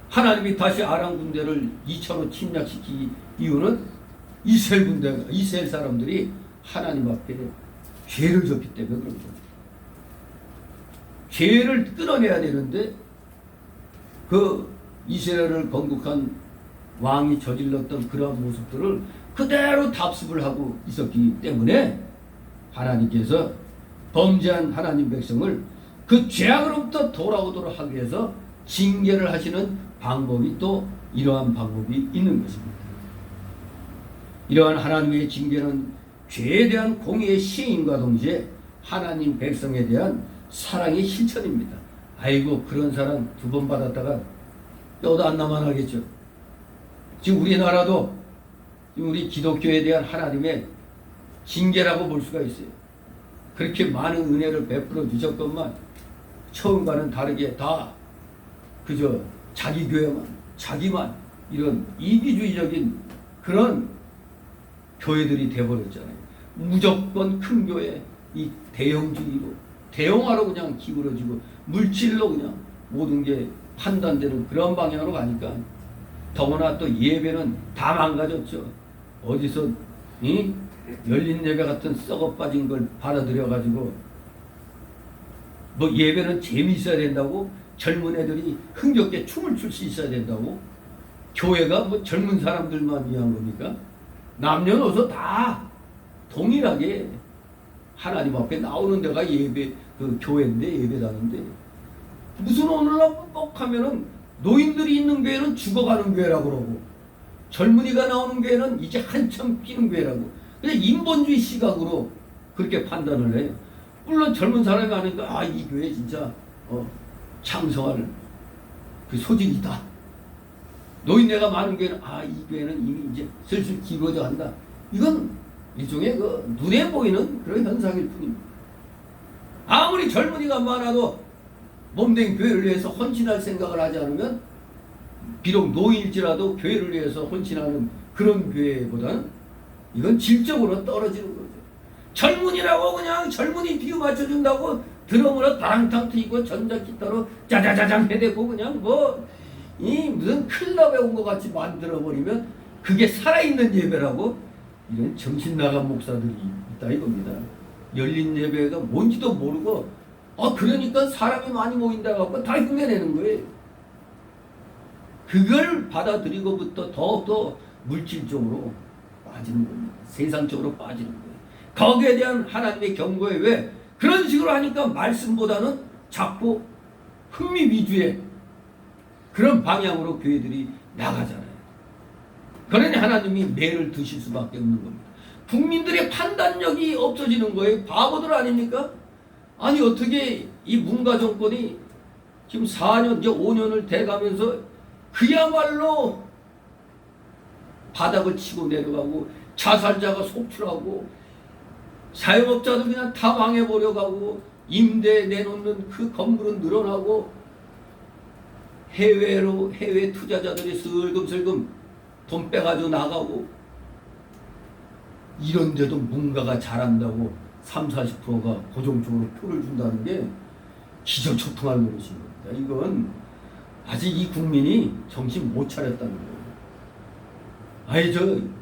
하나님이 다시 아람 군대를 2차로 침략시킨 이유는 이스라엘 사람들이 하나님 앞에 죄를 졌기 때문에 그런 거죠. 죄를 끊어내야 되는데 그 이스라엘을 건국한 왕이 저질렀던 그런 모습들을 그대로 답습을 하고 있었기 때문에 하나님께서 범죄한 하나님 백성을 그 죄악으로부터 돌아오도록 하기 위해서 징계를 하시는 방법이 또 이러한 방법이 있는 것입니다. 이러한 하나님의 징계는 죄에 대한 공의의 시인과 동시에 하나님 백성에 대한 사랑의 실천입니다. 아이고 그런 사랑 2번 받았다가 뼈도 안 남아나겠죠. 지금 우리나라도 우리 기독교에 대한 하나님의 징계라고 볼 수가 있어요. 그렇게 많은 은혜를 베풀어 주셨건만 처음과는 다르게 다 그저 자기 교회만, 자기만 이런 이기주의적인 그런 교회들이 돼버렸잖아요. 무조건 큰 교회, 이 대형주의로, 대형화로 그냥 기울어지고 물질로 그냥 모든 게 판단되는 그런 방향으로 가니까 더구나 또 예배는 다 망가졌죠. 어디서 열린 예배 같은 썩어 빠진 걸 받아들여가지고 뭐 예배는 재미있어야 된다고, 젊은 애들이 흥겹게 춤을 출 수 있어야 된다고, 교회가 뭐 젊은 사람들만 위한 겁니까? 남녀노소 다 동일하게 하나님 앞에 나오는 데가 예배, 그 교회인데, 예배당인데 무슨 오늘날 하면은 노인들이 있는 교회는 죽어가는 교회라고 그러고 젊은이가 나오는 교회는 이제 한참 끼는 교회라고, 그냥 인본주의 시각으로 그렇게 판단을 해요. 물론 젊은 사람이 하니까 이 교회 진짜 창성할 그 소질이다. 노인네가 많은 교회는 이 교회는 이미 이제 슬슬 기울어져 간다. 이건 일종의 그 눈에 보이는 그런 현상일 뿐입니다. 아무리 젊은이가 많아도 몸된 교회를 위해서 헌신할 생각을 하지 않으면, 비록 노인일지라도 교회를 위해서 헌신하는 그런 교회보다는 이건 질적으로 떨어지는 거죠. 젊은이라고 그냥 젊은이 비유 맞춰준다고 드럼으로 따랑탕 트이고 전자기타로 짜자자장 해대고 그냥 무슨 클럽에 온 것 같이 만들어버리면 그게 살아있는 예배라고, 이런 정신 나간 목사들이 있다 이겁니다. 열린 예배가 뭔지도 모르고 그러니까 사람이 많이 모인다 갖고 다 흉내내는 거예요. 그걸 받아들이고부터 더욱더 물질적으로 빠지는 겁니다. 세상적으로 빠지는 거예요. 거기에 대한 하나님의 경고에 왜 그런 식으로 하니까 말씀보다는 자꾸 흥미 위주의 그런 방향으로 교회들이 나가잖아요. 그러니 하나님이 매를 드실 수밖에 없는 겁니다. 국민들의 판단력이 없어지는 거예요. 바보들 아닙니까? 아니 어떻게 이 문가 정권이 지금 4년, 이제 5년을 돼가면서 그야말로 바닥을 치고 내려가고, 자살자가 속출하고, 자영업자도 그냥 다 망해버려 가고, 임대 내놓는 그 건물은 늘어나고, 해외 투자자들이 슬금슬금 돈 빼가지고 나가고, 이런데도 문가가 잘한다고 30~40%가 고정적으로 표를 준다는 게 기저초통할 노릇인 겁니다. 이건 아직 이 국민이 정신 못 차렸다는 거예요.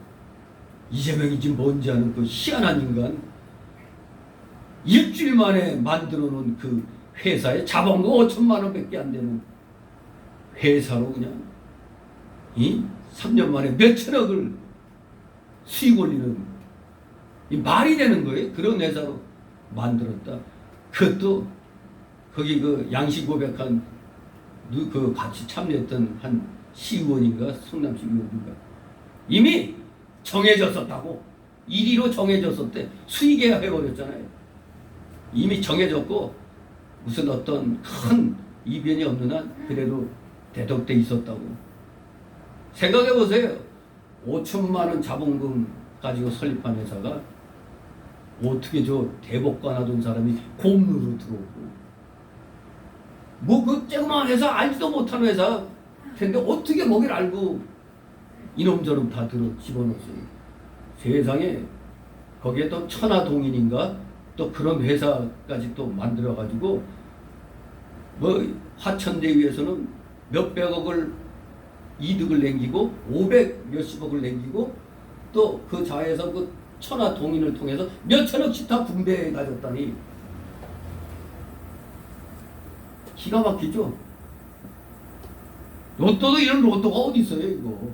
이재명인지 뭔지 아는 그 희한한 인간, 일주일 만에 만들어 놓은 그 회사에 자본금 5천만 원밖에 안 되는 회사로 그냥 3년 만에 몇천억을 수익 올리는, 이 말이 되는 거예요. 그런 회사로 만들었다. 그것도 거기 그 양식 고백한 그 같이 참여했던 한 시의원인가 성남시 의원인가 이미 정해졌었다고. 1위로 정해졌었대. 수의계약 해버렸잖아요. 이미 정해졌고 무슨 어떤 큰 이변이 없는 한 그래도 대덕돼 있었다고. 생각해보세요. 5천만 원 자본금 가지고 설립한 회사가 어떻게 저 대법관 하던 사람이 공무로 들어오고 뭐 그 쬐그만 회사 알지도 못하는 회사 텐데 어떻게 거기를 알고 이놈저놈 다 들어 집어넣었어요. 세상에 거기에 또 천하동인인가 또 그런 회사까지 또 만들어가지고 뭐 화천대유에서는 몇백억을 이득을 남기고 500 몇십억을 남기고 또 그 자회사 그 천하동인을 통해서 몇천억씩 다 분배해 가졌다니 기가 막히죠. 로또도 이런 로또가 어디 있어요 이거.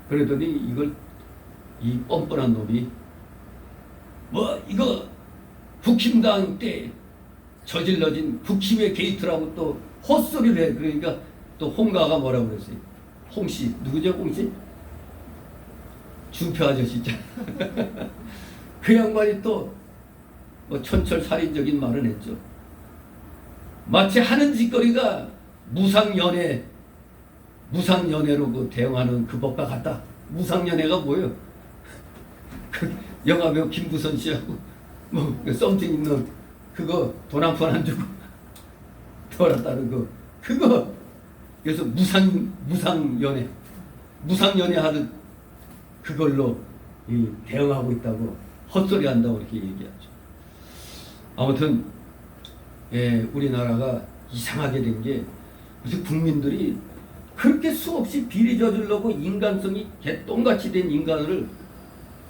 그랬더니 이걸 이 뻔뻔한 놈이 뭐 이거 국힘당 때 저질러진 국힘의 게이트라고 또 헛소리를 해. 그러니까 또 홍가가 뭐라고 그랬어요. 홍씨 누구죠 홍씨? 준표 아저씨 있잖아. 그 양반이 또 뭐 천철살인적인 말을 했죠. 마치 하는 짓거리가 무상연애로 그 대응하는 그 법과 같다. 무상연애가 뭐예요? 그 영화배우 김부선 씨하고 뭐 썸띵 있는 그거 돈 한 푼 안 주고 돌았다는 거 그거 그래서 무상연애 하듯 그걸로 대응하고 있다고 헛소리 한다고 이렇게 얘기하죠. 아무튼 우리나라가 이상하게 된 게 무슨 국민들이 그렇게 수없이 비리 저지르려고 인간성이 개똥같이 된 인간을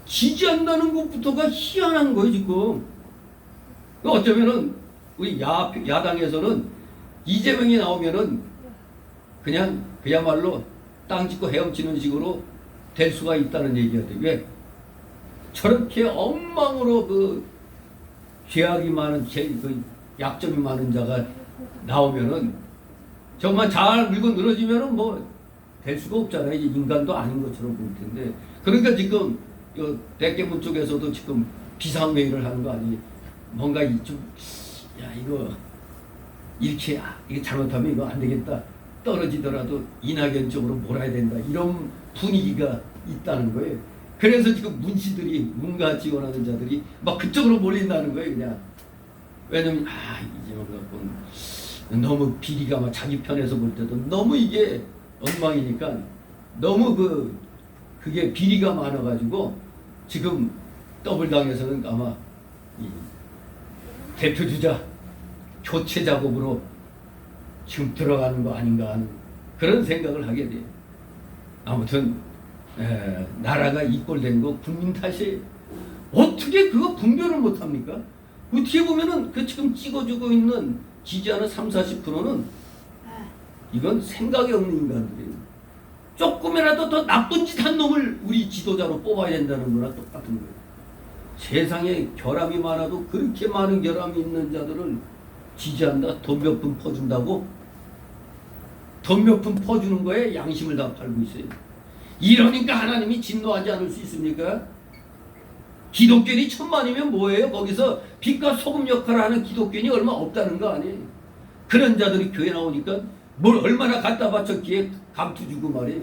지지한다는 것부터가 희한한 거예요 지금. 어쩌면은 우리 야당에서는 이재명이 나오면은 그냥 그야말로 땅 짓고 헤엄치는 식으로 될 수가 있다는 얘기가 돼. 왜? 저렇게 엉망으로 그 죄악이 많은 그 약점이 많은 자가 나오면은 정말 잘 물고 늘어지면은 뭐 될 수가 없잖아요. 이제 인간도 아닌 것처럼 보일 텐데. 그러니까 지금 대개문 쪽에서도 지금 비상회의를 하는 거 아니? 뭔가 좀 이거 이렇게 이게 잘못하면 이거 안 되겠다. 떨어지더라도 이낙연 쪽으로 몰아야 된다. 이런 분위기가 있다는 거예요. 그래서 지금 문씨들이 문가 지원하는 자들이 막 그쪽으로 몰린다는 거예요. 그냥 왜냐면 이재명 갖고는 너무 비리가 막 자기 편에서 볼 때도 너무 이게 엉망이니까 너무 그게 비리가 많아가지고 지금 더블당에서는 아마 이 대표주자 교체 작업으로 지금 들어가는 거 아닌가 하는 그런 생각을 하게 돼요. 아무튼 나라가 이꼴된 거 국민 탓이에요. 어떻게 그거 분별을 못합니까? 어떻게 보면은 그 지금 찍어주고 있는 지지하는 30-40%는 이건 생각이 없는 인간들이에요. 조금이라도 더 나쁜 짓 한 놈을 우리 지도자로 뽑아야 된다는 거랑 똑같은 거예요. 세상에 결함이 많아도 그렇게 많은 결함이 있는 자들을 지지한다? 돈 몇 푼 퍼준다고? 돈 몇 푼 퍼주는 거에 양심을 다 팔고 있어요. 이러니까 하나님이 진노하지 않을 수 있습니까? 기독교인이 1000만이면 뭐예요? 거기서 빛과 소금 역할을 하는 기독교인이 얼마 없다는 거 아니에요? 그런 자들이 교회 나오니까 뭘 얼마나 갖다 바쳤기에 감투 주고 말이에요.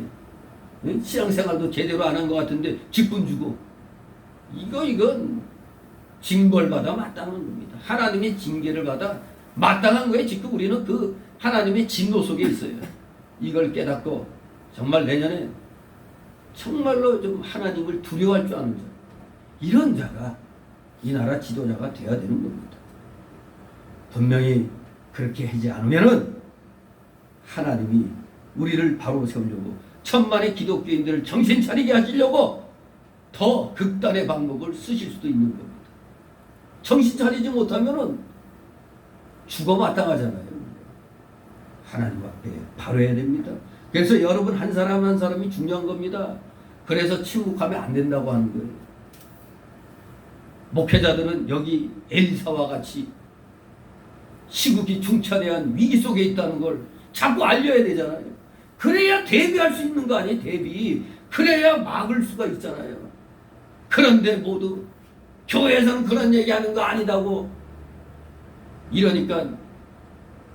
신앙생활도 제대로 안 한 것 같은데 직분 주고. 이건 징벌받아 마땅한 겁니다. 하나님의 징계를 받아 마땅한 거예요. 지금 우리는 그 하나님의 진노 속에 있어요. 이걸 깨닫고 정말 내년에 정말로 좀 하나님을 두려워할 줄 아는 자, 이런 자가 이 나라 지도자가 되어야 되는 겁니다. 분명히 그렇게 하지 않으면은 하나님이 우리를 바로 세우려고 1000만의 기독교인들을 정신 차리게 하시려고 더 극단의 방법을 쓰실 수도 있는 겁니다. 정신 차리지 못하면은 죽어 마땅하잖아요. 하나님 앞에 바로 해야 됩니다. 그래서 여러분 한 사람 한 사람이 중요한 겁니다. 그래서 침묵하면 안 된다고 하는 거예요. 목회자들은 여기 엘리사와 같이 시국이 중차대한 위기 속에 있다는 걸 자꾸 알려야 되잖아요. 그래야 대비할 수 있는 거 아니에요. 대비. 그래야 막을 수가 있잖아요. 그런데 모두 교회에서는 그런 얘기하는 거 아니다고 이러니까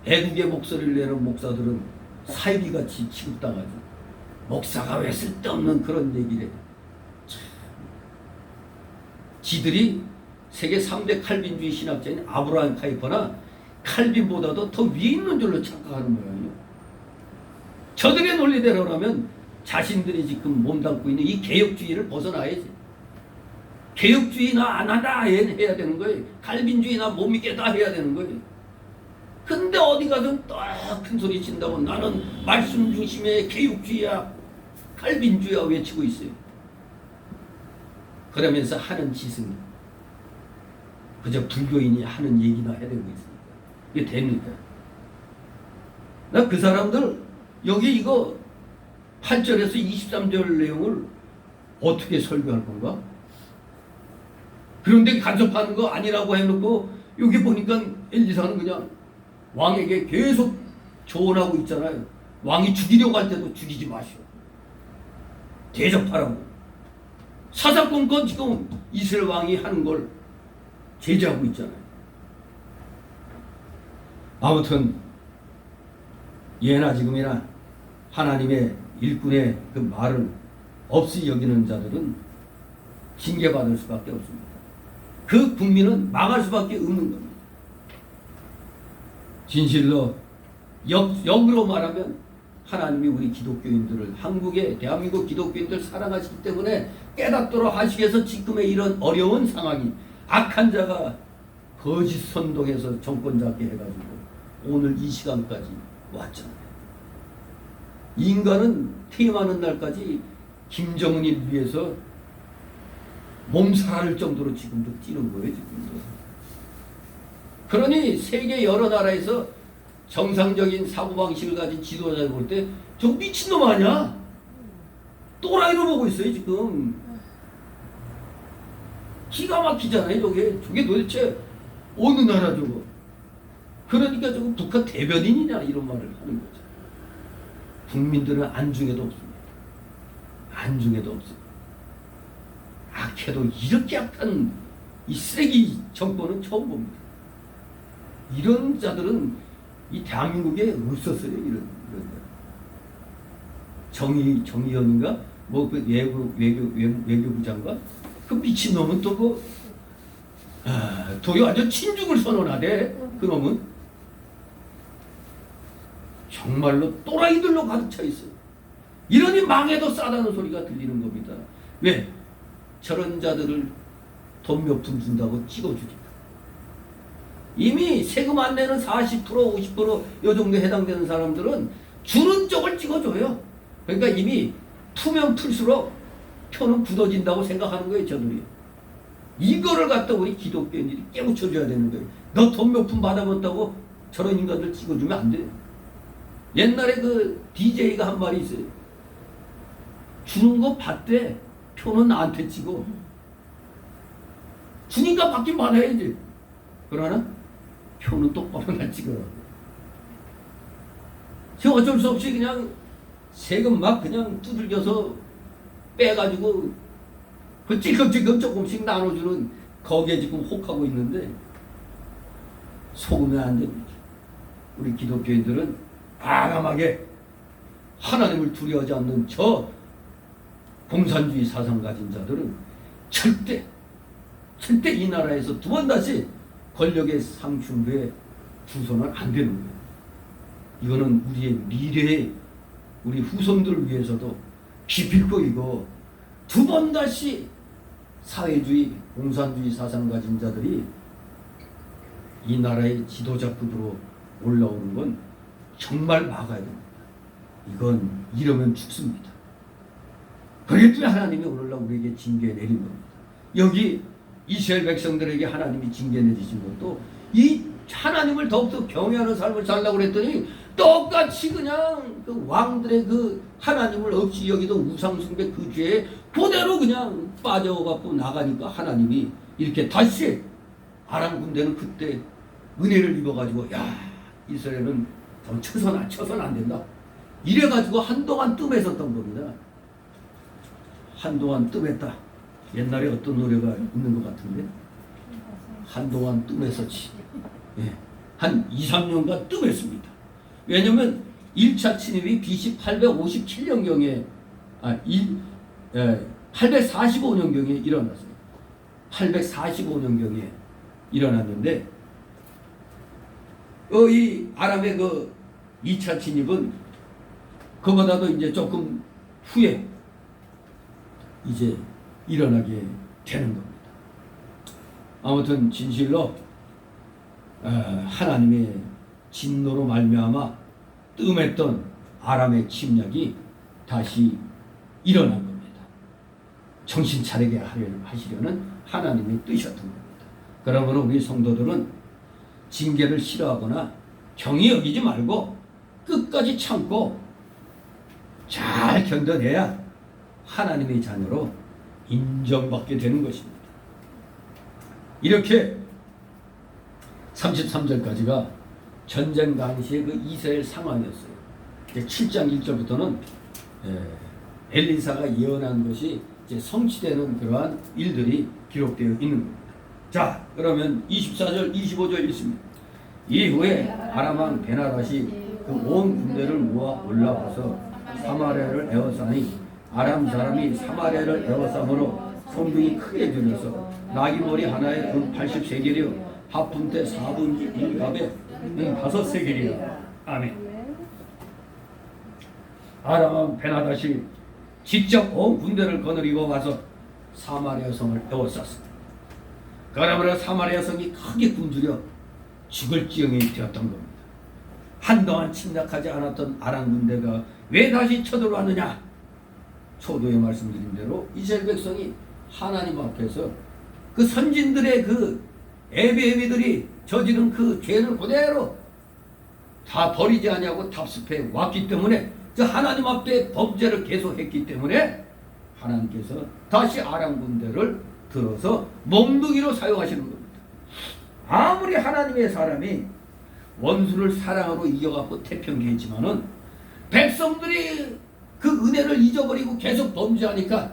애국의 목소리를 내는 목사들은 사이비같이 취급당하죠. 목사가 왜 쓸데없는 그런 얘기를 해. 지들이 세계 3대 칼빈주의 신학자인 아브라함 카이퍼나 칼빈보다도 더 위에 있는 줄로 착각하는 모양이에요. 저들의 논리대로라면 자신들이 지금 몸담고 있는 이 개혁주의를 벗어나야지. 개혁주의 나 안 한다 해야 되는 거예요. 칼빈주의 나 못 믿겠다 해야 되는 거예요. 근데 어디 가든 또 큰 소리 친다고 나는 말씀 중심의 개혁주의야 칼빈주의야 외치고 있어요. 그러면서 하는 짓은 그저 불교인이 하는 얘기나 해대고 있으니까 이게 됩니까? 나 그 사람들 여기 이거 8절에서 23절 내용을 어떻게 설교할 건가? 그런데 간섭하는 거 아니라고 해놓고 여기 보니까 엘리사는 그냥 왕에게 계속 조언하고 있잖아요. 왕이 죽이려고 할 때도 죽이지 마시오. 대접하라고. 사사건건 지금 이스라엘 왕이 하는 걸 제재하고 있잖아요. 아무튼 예나 지금이나 하나님의 일꾼의 그 말을 없이 여기는 자들은 징계받을 수밖에 없습니다. 그 국민은 망할 수밖에 없는 겁니다. 진실로 역으로 말하면 하나님이 우리 기독교인들을 한국의 대한민국 기독교인들 사랑하시기 때문에 깨닫도록 하시기 위해서 지금의 이런 어려운 상황이 악한 자가 거짓 선동해서 정권 잡게 해가지고 오늘 이 시간까지 왔잖아요. 인간은 퇴임하는 날까지 김정은을 위해서 몸살할 정도로 지금도 뛰는 거예요. 지금도. 그러니 세계 여러 나라에서 정상적인 사고방식을 가진 지도자를 볼 때 저 미친놈 아니야? 또라이로 보고 있어요 지금. 기가 막히잖아요 저게 도대체 어느 나라 저거. 그러니까 저거 북한 대변인이냐 이런 말을 하는 거죠. 국민들은 안중에도 없습니다. 안중에도 없습니다. 악해도 이렇게 악한 이 쓰레기 정권은 처음 봅니다. 이런 자들은 이 대한민국에 없었어요. 이런 정의연인가 뭐 그 외교부 장관 그 미친 놈은 또 그 도요 아주 친중을 선언하대. 그 놈은 정말로 또라이들로 가득 차 있어요. 이러니 망해도 싸다는 소리가 들리는 겁니다. 왜? 저런 자들을 돈 몇 푼 준다고 찍어주니까. 이미 세금 안 내는 40% 50% 요 정도 해당되는 사람들은 주는 쪽을 찍어줘요. 그러니까 이미 투면 풀수록 표는 굳어진다고 생각하는 거예요. 저들이. 이거를 갖다 우리 기독교인들이 깨우쳐줘야 되는 거예요. 너 돈 몇 푼 받아봤다고 저런 인간들 찍어주면 안 돼요. 옛날에 그 DJ가 한 말이 있어요. 주는 거 받되 표는 나한테 찍어. 주니까 받긴 받아야지. 그러나 표는 똑바로 날 찍어라. 저 어쩔 수 없이 그냥 세금 막 그냥 두들겨서 빼가지고 그 찔끔찔끔 조금씩 나눠주는 거기에 지금 혹하고 있는데 속으면 안 됩니다. 우리 기독교인들은 과감하게 하나님을 두려워하지 않는 저 공산주의 사상 가진 자들은 절대 이 나라에서 두 번 다시 권력의 상충부에 주소는 안 되는 거예요. 이거는 우리의 미래의 우리 후손들을 위해서도 기필코 이거 두 번 다시 사회주의 공산주의 사상 가진 자들이 이 나라의 지도자급으로 올라오는 건 정말 막아야 됩니다. 이건 이러면 죽습니다. 그랬더니 하나님이 오늘날 우리에게 징계 내린 겁니다. 여기 이스라엘 백성들에게 하나님이 징계 내리신 것도 이 하나님을 더욱더 경외하는 삶을 살라고 그랬더니 똑같이 그냥 그 왕들의 그 하나님을 없이 여기던 우상숭배 그 죄에 그대로 그냥 빠져갖고 나가니까 하나님이 이렇게 다시 아람 군대는 그때 은혜를 입어가지고 야 이스라엘은 쳐선 안 된다. 이래가지고 한동안 뜸했었던 겁니다. 한동안 뜸했다. 옛날에 어떤 노래가 있는 것 같은데 한동안 뜸했었지. 예. 한 2, 3년간 뜸했습니다. 왜냐면 1차 침입이 BC 857년경에 845년경에 일어났어요. 845년경에 일어났는데 이 아람의 그 2차 침입은 그보다도 이제 조금 후에 이제 일어나게 되는 겁니다. 아무튼 진실로 하나님의 진노로 말미암아 뜸했던 아람의 침략이 다시 일어난 겁니다. 정신 차리게 하시려는 하나님의 뜻이었던 겁니다. 그러므로 우리 성도들은 징계를 싫어하거나 경히 여기지 말고 끝까지 참고 잘 견뎌내야 하나님의 자녀로 인정받게 되는 것입니다. 이렇게 33절까지가 전쟁 당시의 그 이스라엘 상황이었어요. 7장 1절부터는 엘리사가 예언한 것이 이제 성취되는 그러한 일들이 기록되어 있는 겁니다. 자, 그러면 24절, 25절 읽습니다. 이후에 아람 왕 베나닷이 그 온 군대를 모아 올라와서 사마리아를 에워싸니 아람 사람이 사마리아를 에워싸므로 성중이 크게 들려서 나귀머리 하나에 금 80세겔이요 합분대 4분의 1갑에 5세겔이요. 아멘. 아람 왕 베나닷이 직접 온 군대를 거느리고 와서 사마리아 성을 에워쌌습니다. 그러므로 사마리아 성이 크게 굶주려 죽을 지경이 되었던 겁니다. 한동안 침략하지 않았던 아람 군대가 왜 다시 쳐들어왔느냐? 초도에 말씀드린 대로 이스라엘 백성이 하나님 앞에서 그 선진들의 그 애비애비들이 저지른 그 죄를 그대로 다 버리지 아니하고 답습해 왔기 때문에 저 하나님 앞에 범죄를 계속했기 때문에 하나님께서 다시 아람 군대를 들어서 몽둥이로 사용하시는 겁니다. 아무리 하나님의 사람이 원수를 사랑으로 이겨갖고 태평케 했지만은 백성들이 그 은혜를 잊어버리고 계속 범죄하니까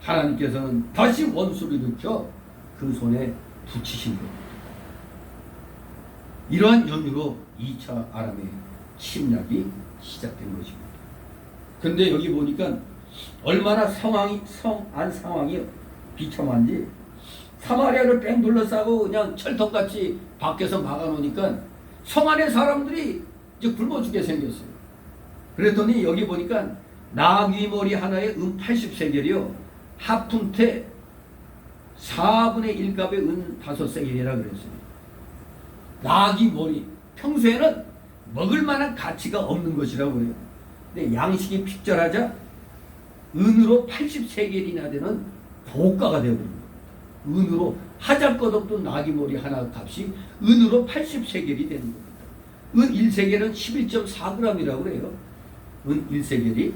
하나님께서는 다시 원수를 일으켜 그 손에 붙이신 겁니다. 이러한 연유로 2차 아람의 침략이 시작된 것입니다. 근데 여기 보니까 얼마나 성한 상황이 비참한지 사마리아를 뺑 둘러싸고 그냥 철통같이 밖에서 막아놓으니까 성 안의 사람들이 이제 굶어 죽게 생겼어요. 그랬더니 여기 보니까 나귀머리 하나에 80세겔이요 하푼테 4분의 1갑에 5세겔이라 그랬어요. 나귀머리 평소에는 먹을 만한 가치가 없는 것이라고 해요. 근데 양식이 핍절하자 은으로 80세겔이나 되는 고가가 되어버린 거예요. 은으로 하잘것없던 나귀머리 하나 값이 은으로 80세겔이 되는 겁니다. 은 1세겔은 11.4g이라고 그래요. 은 1세겔이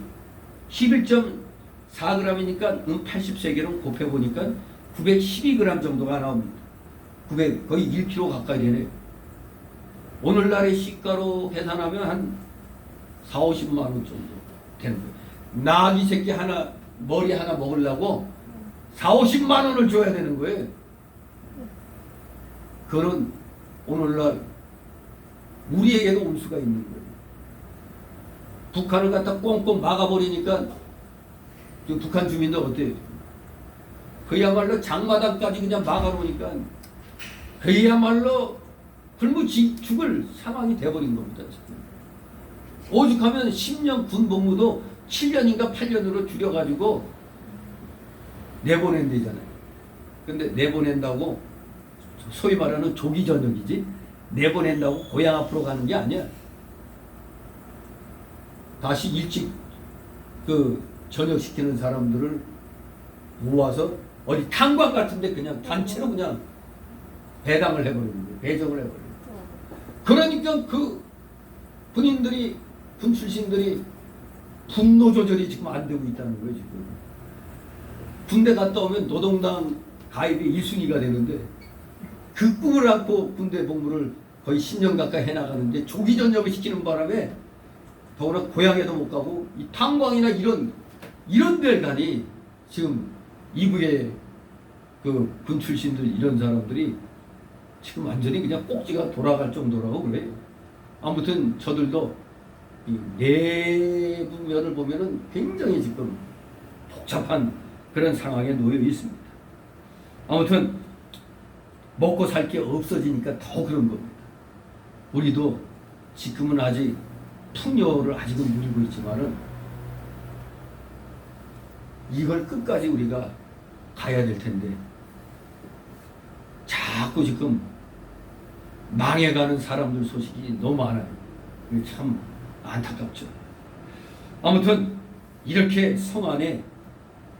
11.4g이니까 은 80세겔은 곱해보니까 912g 정도가 나옵니다. 900, 거의 1kg 가까이 되네요. 오늘날의 시가로 계산하면 한 4, 50만 원 정도 되는 거예요. 나귀 새끼 하나, 머리 하나 먹으려고 4, 50만 원을 줘야 되는 거예요. 그거는 오늘날 우리에게도 올 수가 있는 거예요. 북한을 갖다 꽁꽁 막아버리니까 북한 주민들 어때요? 그야말로 장마당까지 그냥 막아놓으니까 그야말로 굶어 죽을 상황이 돼버린 겁니다. 오죽하면 10년 군 복무도 7년인가 8년으로 줄여가지고 내보낸대잖아요. 근데 내보낸다고 소위 말하는 조기 전역이지 내보낸다고 고향 앞으로 가는 게 아니야. 다시 일찍 그 전역시키는 사람들을 모아서 어디 탄광 같은데 그냥 단체로 그냥 배당을 해버리는 거예요. 배정을 해버리는 거예요. 그러니까 그 군인들이 군 출신들이 분노 조절이 지금 안 되고 있다는 거예요. 지금 군대 갔다 오면 노동당 가입이 1순위가 되는데 그 꿈을 안고 군대 복무를 거의 10년 가까이 해나가는데 조기 전역을 시키는 바람에 더구나 고향에도 못 가고 이 탄광이나 이런 데를 가니 지금 이북의 그 군 출신들 이런 사람들이 지금 완전히 그냥 꼭지가 돌아갈 정도라고 그래요. 아무튼 저들도 이 내부면을 보면은 굉장히 지금 복잡한 그런 상황에 놓여 있습니다. 아무튼 먹고 살 게 없어지니까 더 그런 겁니다. 우리도 지금은 아직 풍요를 아직은 누리고 있지만은 이걸 끝까지 우리가 가야 될 텐데 자꾸 지금 망해가는 사람들 소식이 너무 많아요. 이게 참 안타깝죠. 아무튼 이렇게 성 안에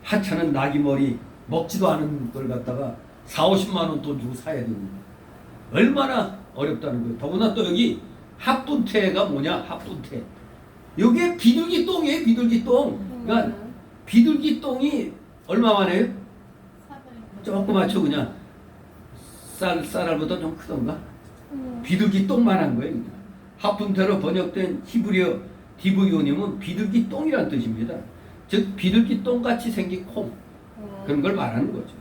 하찮은 나귀머리 먹지도 않은 걸 갖다가 40~50만 원 돈 주고 사야 됩니다. 얼마나 어렵다는 거예요. 더구나 또 여기 합분태가 뭐냐? 합분태. 이게 비둘기 똥이에요. 비둘기 똥. 그러니까 비둘기 똥이 얼마만 해요? 조그맣죠 그냥. 쌀알보다 좀 크던가? 비둘기 똥만한 거예요. 그냥. 합분태로 번역된 히브리어 디브요님은 비둘기 똥이란 뜻입니다. 즉 비둘기 똥같이 생긴 콩. 그런 걸 말하는 거죠.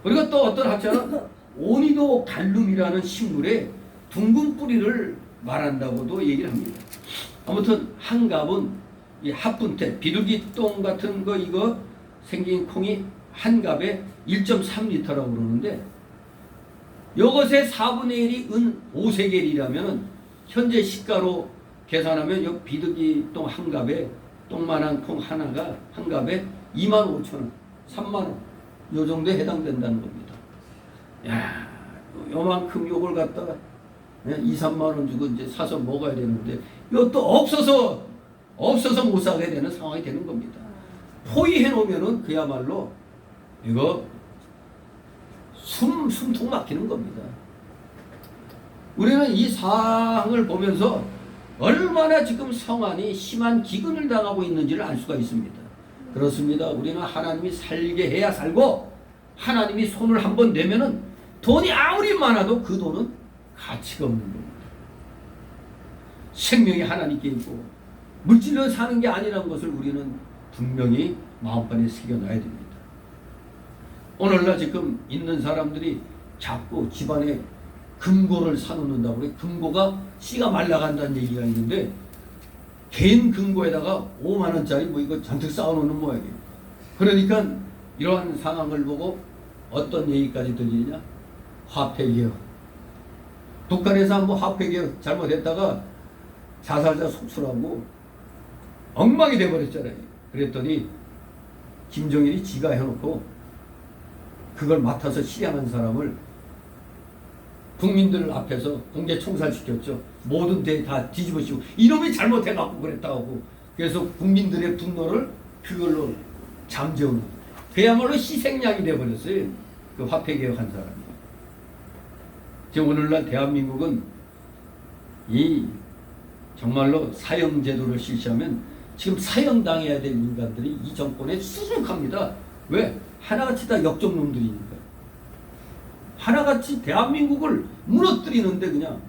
그리고 또 어떤 학자는 오니도 갈룸이라는 식물의 둥근 뿌리를 말한다고도 얘기를 합니다. 아무튼 한갑은 이 합분태, 비둘기 똥 같은 거 이거 생긴 콩이 한갑에 1.3리터라고 그러는데 이것의 4분의 1이 은 5세겔이라면 현재 시가로 계산하면 이 비둘기 똥 한갑에 똥만한 콩 하나가 한갑에 25,000원, 3만원 요 정도에 해당된다는 겁니다. 야, 요만큼 요걸 갖다가 2~3만원 주고 이제 사서 먹어야 되는데 이것도 없어서 못 사게 되는 상황이 되는 겁니다. 포위해 놓으면은 그야말로 이거 숨통 막히는 겁니다. 우리는 이 상황을 보면서 얼마나 지금 성안이 심한 기근을 당하고 있는지를 알 수가 있습니다. 그렇습니다. 우리는 하나님이 살게 해야 살고 하나님이 손을 한번 내면은 돈이 아무리 많아도 그 돈은 가치가 없는 겁니다. 생명이 하나님께 있고 물질로 사는 게 아니라는 것을 우리는 분명히 마음판에 새겨놔야 됩니다. 오늘날 지금 있는 사람들이 자꾸 집안에 금고를 사놓는다고 그래. 금고가 씨가 말라간다는 얘기가 있는데 개인 금고에다가 5만 원짜리 뭐 이거 잔뜩 쌓아놓는 모양이에요. 그러니까 이러한 상황을 보고 어떤 얘기까지 들리냐? 화폐개혁. 북한에서 한번 화폐개혁 잘못했다가 자살자 속출하고 엉망이 돼버렸잖아요. 그랬더니 김정일이 지가 해놓고 그걸 맡아서 실행한 사람을 국민들 앞에서 공개 총살시켰죠. 모든 데 다 뒤집어씌우고 이놈이 잘못해갖고 그랬다고. 그래서 국민들의 분노를 그걸로 잠재우는 그야말로 희생양이 돼버렸어요. 그 화폐개혁한 사람이. 지금 오늘날 대한민국은 이 정말로 사형제도를 실시하면 지금 사형당해야 될 인간들이 이 정권에 수북합니다. 왜? 하나같이 다 역적놈들이니까. 하나같이 대한민국을 무너뜨리는데 그냥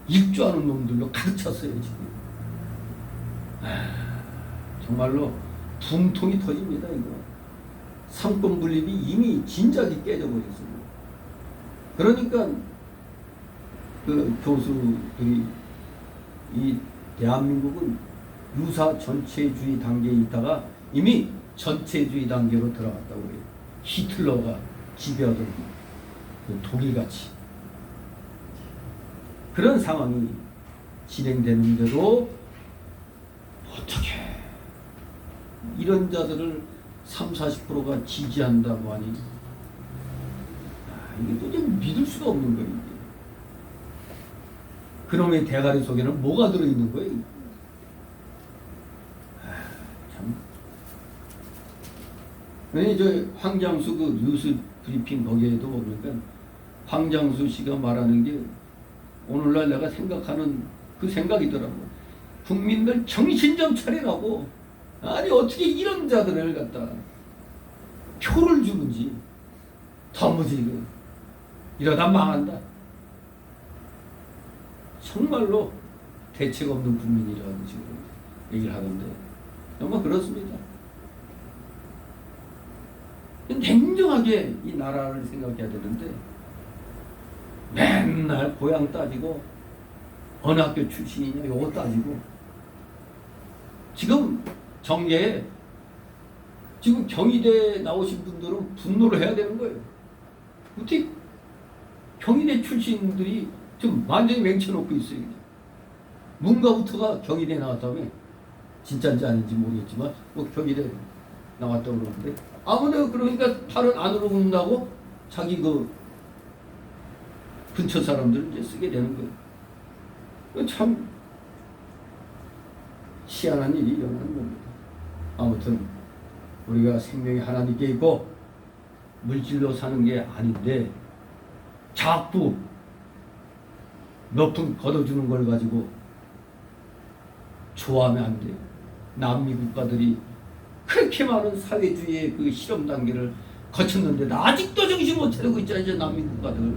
일조하는 놈들로 가득 찼어요 지금. 정말로 분통이 터집니다 이거. 삼권 분립이 이미 진작이 깨져버렸습니다. 그러니까 그 교수들이 이 대한민국은 유사 전체주의 단계에 있다가 이미 전체주의 단계로 들어갔다고 해요. 히틀러가 지배하던 그 독일같이 그런 상황이 진행되는데도 어떻게 이런 자들을 30~40%가 지지한다고 하니 이게 도저히 믿을 수가 없는 거예요. 이게. 그놈의 대가리 속에는 뭐가 들어있는 거예요? 참. 저 황장수 그 뉴스 브리핑 거기에도 보니까 황장수 씨가 말하는 게 오늘날 내가 생각하는 그 생각이더라고. 국민들 정신 좀 차리라고. 아니 어떻게 이런 자들을 갖다 표를 주는지 도무지 이러다 망한다. 정말로 대책 없는 국민이라는 식으로 얘기를 하던데 정말 그렇습니다. 공정하게 이 나라를 생각해야 되는데 맨날 고향 따지고 어느 학교 출신이냐 요거 따지고 지금 정계에 지금 경희대 나오신 분들은 분노를 해야 되는 거예요. 어떻게 경희대 출신들이 지금 완전히 맹쳐놓고 있어요. 문가부터가 경희대 나왔다며 진짜인지 아닌지 모르겠지만 뭐 경희대 나왔다고 그러는데 아무나 그러니까 팔은 안으로 굽는다고 자기 그 근처 사람들은 이제 쓰게 되는 거예요. 참 희한한 일이 일어나는 겁니다. 아무튼 우리가 생명이 하나님께 있고 물질로 사는 게 아닌데 자꾸 몇 푼 걷어주는 걸 가지고 좋아하면 안 돼요. 남미 국가들이 그렇게 많은 사회주의의 그 실험 단계를 거쳤는데도 아직도 정신 못 차리고 있잖아요. 이제 남미 국가들.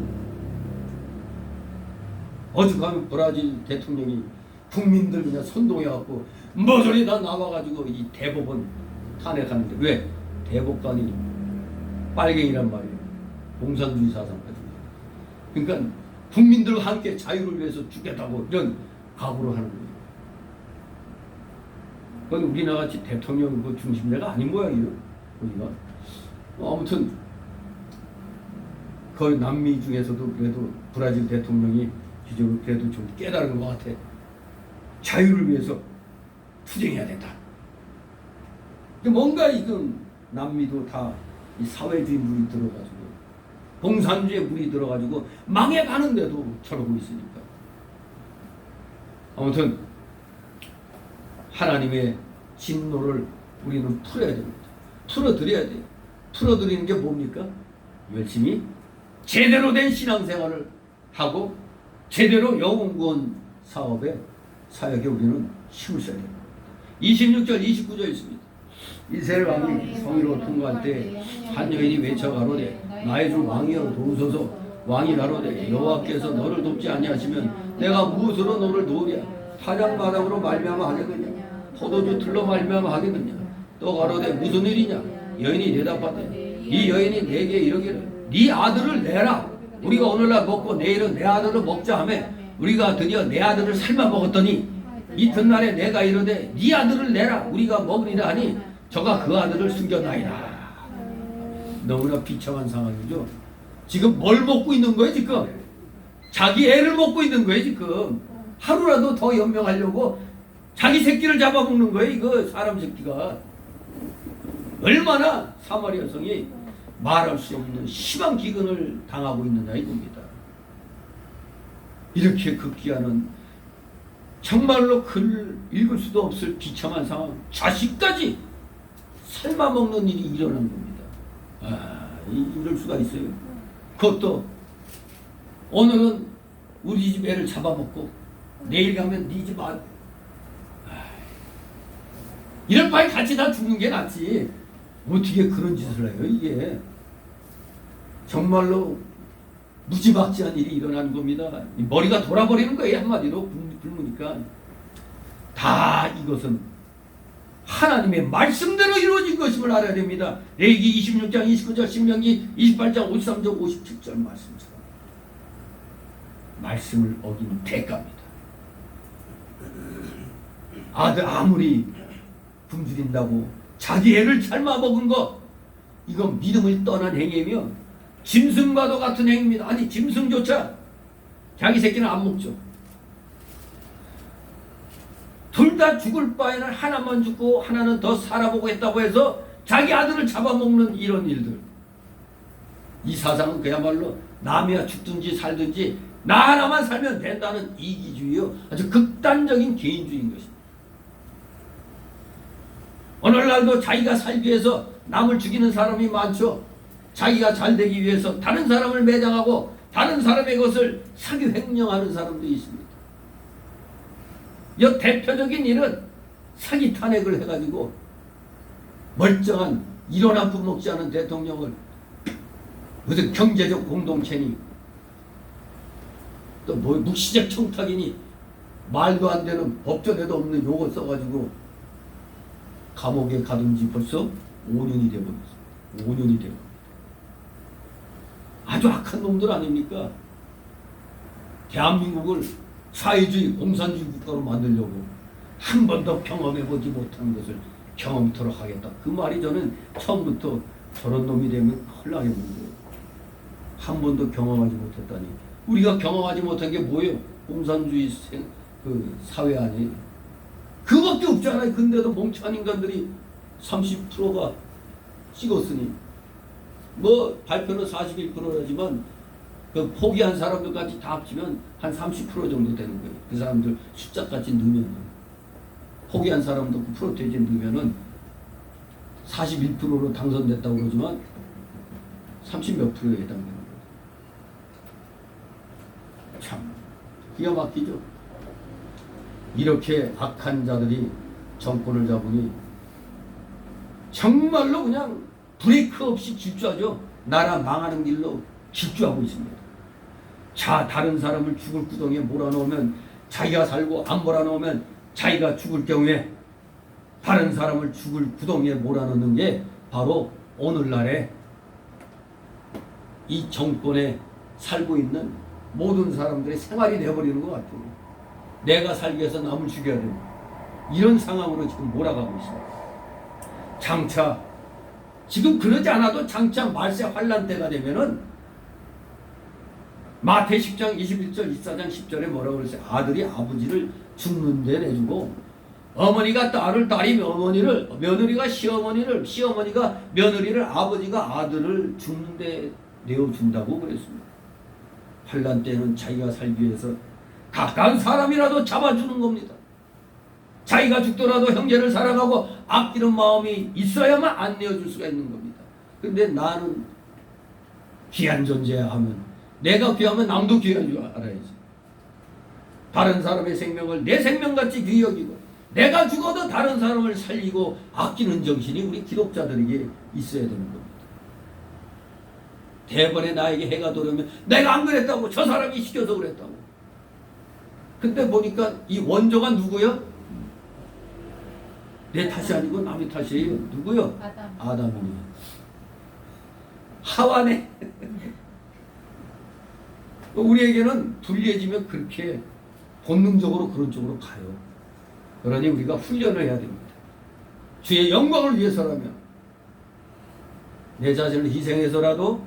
어죽하면 브라질 대통령이 국민들 그냥 선동해갖고 머저리 다 나와가지고 이 대법원 탄핵하는데 왜? 대법관이 빨갱이란 말이에요. 공산주의 사상 가지고. 그러니까 국민들과 함께 자유를 위해서 죽겠다고 이런 각오를 하는 거예요. 그건 우리나라같이 대통령 그 중심제가 아닌 모양이에요. 우리가. 아무튼 거의 남미 중에서도 그래도 브라질 대통령이 기존으로 그래도 좀 깨달은 것 같아. 자유를 위해서 투쟁해야 된다. 뭔가 이건 남미도 다 이 사회주의 물이 들어가지고 공산주의 물이 들어가지고 망해가는데도 저러고 있으니까. 아무튼 하나님의 진노를 우리는 풀어야 됩니다. 풀어드려야 돼요. 풀어드리는 게 뭡니까? 열심히 제대로 된 신앙생활을 하고 제대로 영혼구원 사업에 사역에 우리는 힘을 써야 됩니다. 26절 29절 있습니다. 이스라엘 왕이 성으로 통과할 때 한 여인이 외쳐 가로되 나의 주 왕이여 도우소서. 왕이 가로되 여호와께서 너를 돕지 아니하시면 내가 무엇으로 너를 도우랴? 타작마당으로 말미암아 하겠느냐? 포도주 틀로 말미암아 하겠느냐? 또 가로되 무슨 일이냐? 여인이 대답하되 이 여인이 내게 이르기를 네 아들을 내라. 우리가 오늘날 먹고 내일은 내 아들을 먹자 하며 우리가 드디어 내 아들을 삶아 먹었더니 이튿날에 내가 이르되 네 아들을 내라 우리가 먹으리라 하니 저가 그 아들을 숨겼나이다. 너무나 비참한 상황이죠. 지금 뭘 먹고 있는 거예요 지금? 자기 애를 먹고 있는 거예요 지금. 하루라도 더 연명하려고 자기 새끼를 잡아먹는 거예요 이거. 사람 새끼가 얼마나 사마리아 성이 말할 수 없는 심한 기근을 당하고 있느냐 이겁니다. 이렇게 극기하는 정말로 글 읽을 수도 없을 비참한 상황, 자식까지 삶아먹는 일이 일어난 겁니다. 이럴 수가 있어요. 그것도 오늘은 우리 집 애를 잡아먹고 내일 가면 네 집 아, 이럴 바에 같이 다 죽는 게 낫지. 어떻게 그런 짓을 해요 이게. 정말로 무지막지한 일이 일어나는 겁니다. 머리가 돌아버리는 거예요 한마디로. 굶으니까. 다 이것은 하나님의 말씀대로 이루어진 것임을 알아야 됩니다. 레위기 26장 29절, 신명기 28장 53절 57절 말씀처럼 말씀을 어긴 대가입니다. 아들 아무리 굶주린다고 자기 애를 삶아먹은 것, 이건 믿음을 떠난 행위이며 짐승과도 같은 행위입니다. 아니 짐승조차 자기 새끼는 안 먹죠. 둘 다 죽을 바에는 하나만 죽고 하나는 더 살아보겠다고 해서 자기 아들을 잡아먹는 이런 일들. 이 사상은 그야말로 남이야 죽든지 살든지 나 하나만 살면 된다는 이기주의요. 아주 극단적인 개인주의인 것입니다. 오늘날도 자기가 살기 위해서 남을 죽이는 사람이 많죠. 자기가 잘 되기 위해서 다른 사람을 매장하고 다른 사람의 것을 사기 횡령하는 사람도 있습니다. 이 대표적인 일은 사기 탄핵을 해가지고 멀쩡한 일원 한 푼 먹지 않은 대통령을 무슨 경제적 공동체니 또 뭐 묵시적 청탁이니 말도 안 되는 법전에도 없는 용어 써가지고 감옥에 가둔 지 벌써 5년이 되버렸어요. 5년이 되고 아주 악한 놈들 아닙니까? 대한민국을 사회주의 공산주의 국가로 만들려고 한 번도 경험해보지 못한 것을 경험토록 하겠다. 그 말이 저는 처음부터 저런 놈이 되면 헐나게 보는 거예요. 한 번도 경험하지 못했다니. 우리가 경험하지 못한 게 뭐예요? 공산주의 그 사회 아니에요. 그것도 없잖아요. 근데도 멍청한 인간들이 30%가 찍었으니 뭐 발표는 41%라지만 그 포기한 사람들까지 다 합치면 한 30% 정도 되는 거예요. 그 사람들 숫자까지 넣으면 포기한 사람도 9%까지 넣으면은 41%로 당선됐다고 그러지만 30몇 프로에 해당되는 거예요. 참 기가 막히죠. 이렇게 악한 자들이 정권을 잡으니 정말로 그냥 브레이크 없이 질주하죠. 나라 망하는 길로 질주하고 있습니다. 자, 다른 사람을 죽을 구덩이에 몰아넣으면 자기가 살고 안 몰아넣으면 자기가 죽을 경우에 다른 사람을 죽을 구덩이에 몰아넣는 게 바로 오늘날의 이 정권에 살고 있는 모든 사람들의 생활이 되어버리는 것 같아요. 내가 살기 위해서 남을 죽여야 되는 이런 상황으로 지금 몰아가고 있습니다. 장차 지금 그러지 않아도 장차 말세 환란 때가 되면은 마태 10장 21절 24장 10절에 뭐라고 그랬어요? 아들이 아버지를 죽는 데 내주고 어머니가 딸을 딸이 어머니를 며느리가 시어머니를 시어머니가 며느리를 아버지가 아들을 죽는 데 내어준다고 그랬습니다. 환란 때는 자기가 살기 위해서 가까운 사람이라도 잡아주는 겁니다. 자기가 죽더라도 형제를 사랑하고 아끼는 마음이 있어야만 안 내어줄 수가 있는 겁니다. 근데 나는 귀한 존재야 하면 내가 귀하면 남도 귀한 줄 알아야지. 다른 사람의 생명을 내 생명같이 귀히 여기고 내가 죽어도 다른 사람을 살리고 아끼는 정신이 우리 기독자들에게 있어야 되는 겁니다. 대번에 나에게 해가 돌아오면 내가 안 그랬다고 저 사람이 시켜서 그랬다고. 근데 보니까 이 원조가 누구요? 내 탓이 아니고 남의 탓이에요. 누구요? 아담이요. 하와네. 우리에게는 불리해지면 그렇게 본능적으로 그런 쪽으로 가요. 그러니 우리가 훈련을 해야 됩니다. 주의 영광을 위해서라면 내 자신을 희생해서라도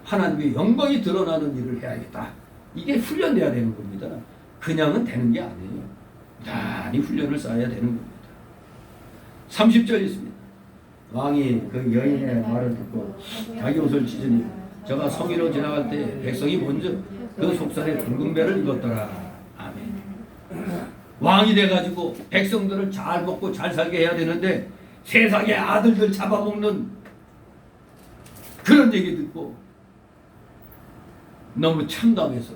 하나님의 영광이 드러나는 일을 해야겠다. 이게 훈련돼야 되는 겁니다. 그냥은 되는 게 아니에요. 많이 훈련을 쌓아야 되는 겁니다. 30절 있습니다. 왕이 그 여인의 말을 듣고 자기 옷을 찢으니 저가 성위로 지나갈 때 백성이 먼저 그 속살에 붉은 배를 입었더라. 아멘. 왕이 돼가지고 백성들을 잘 먹고 잘 살게 해야 되는데 세상의 아들들 잡아먹는 그런 얘기 듣고 너무 참담해서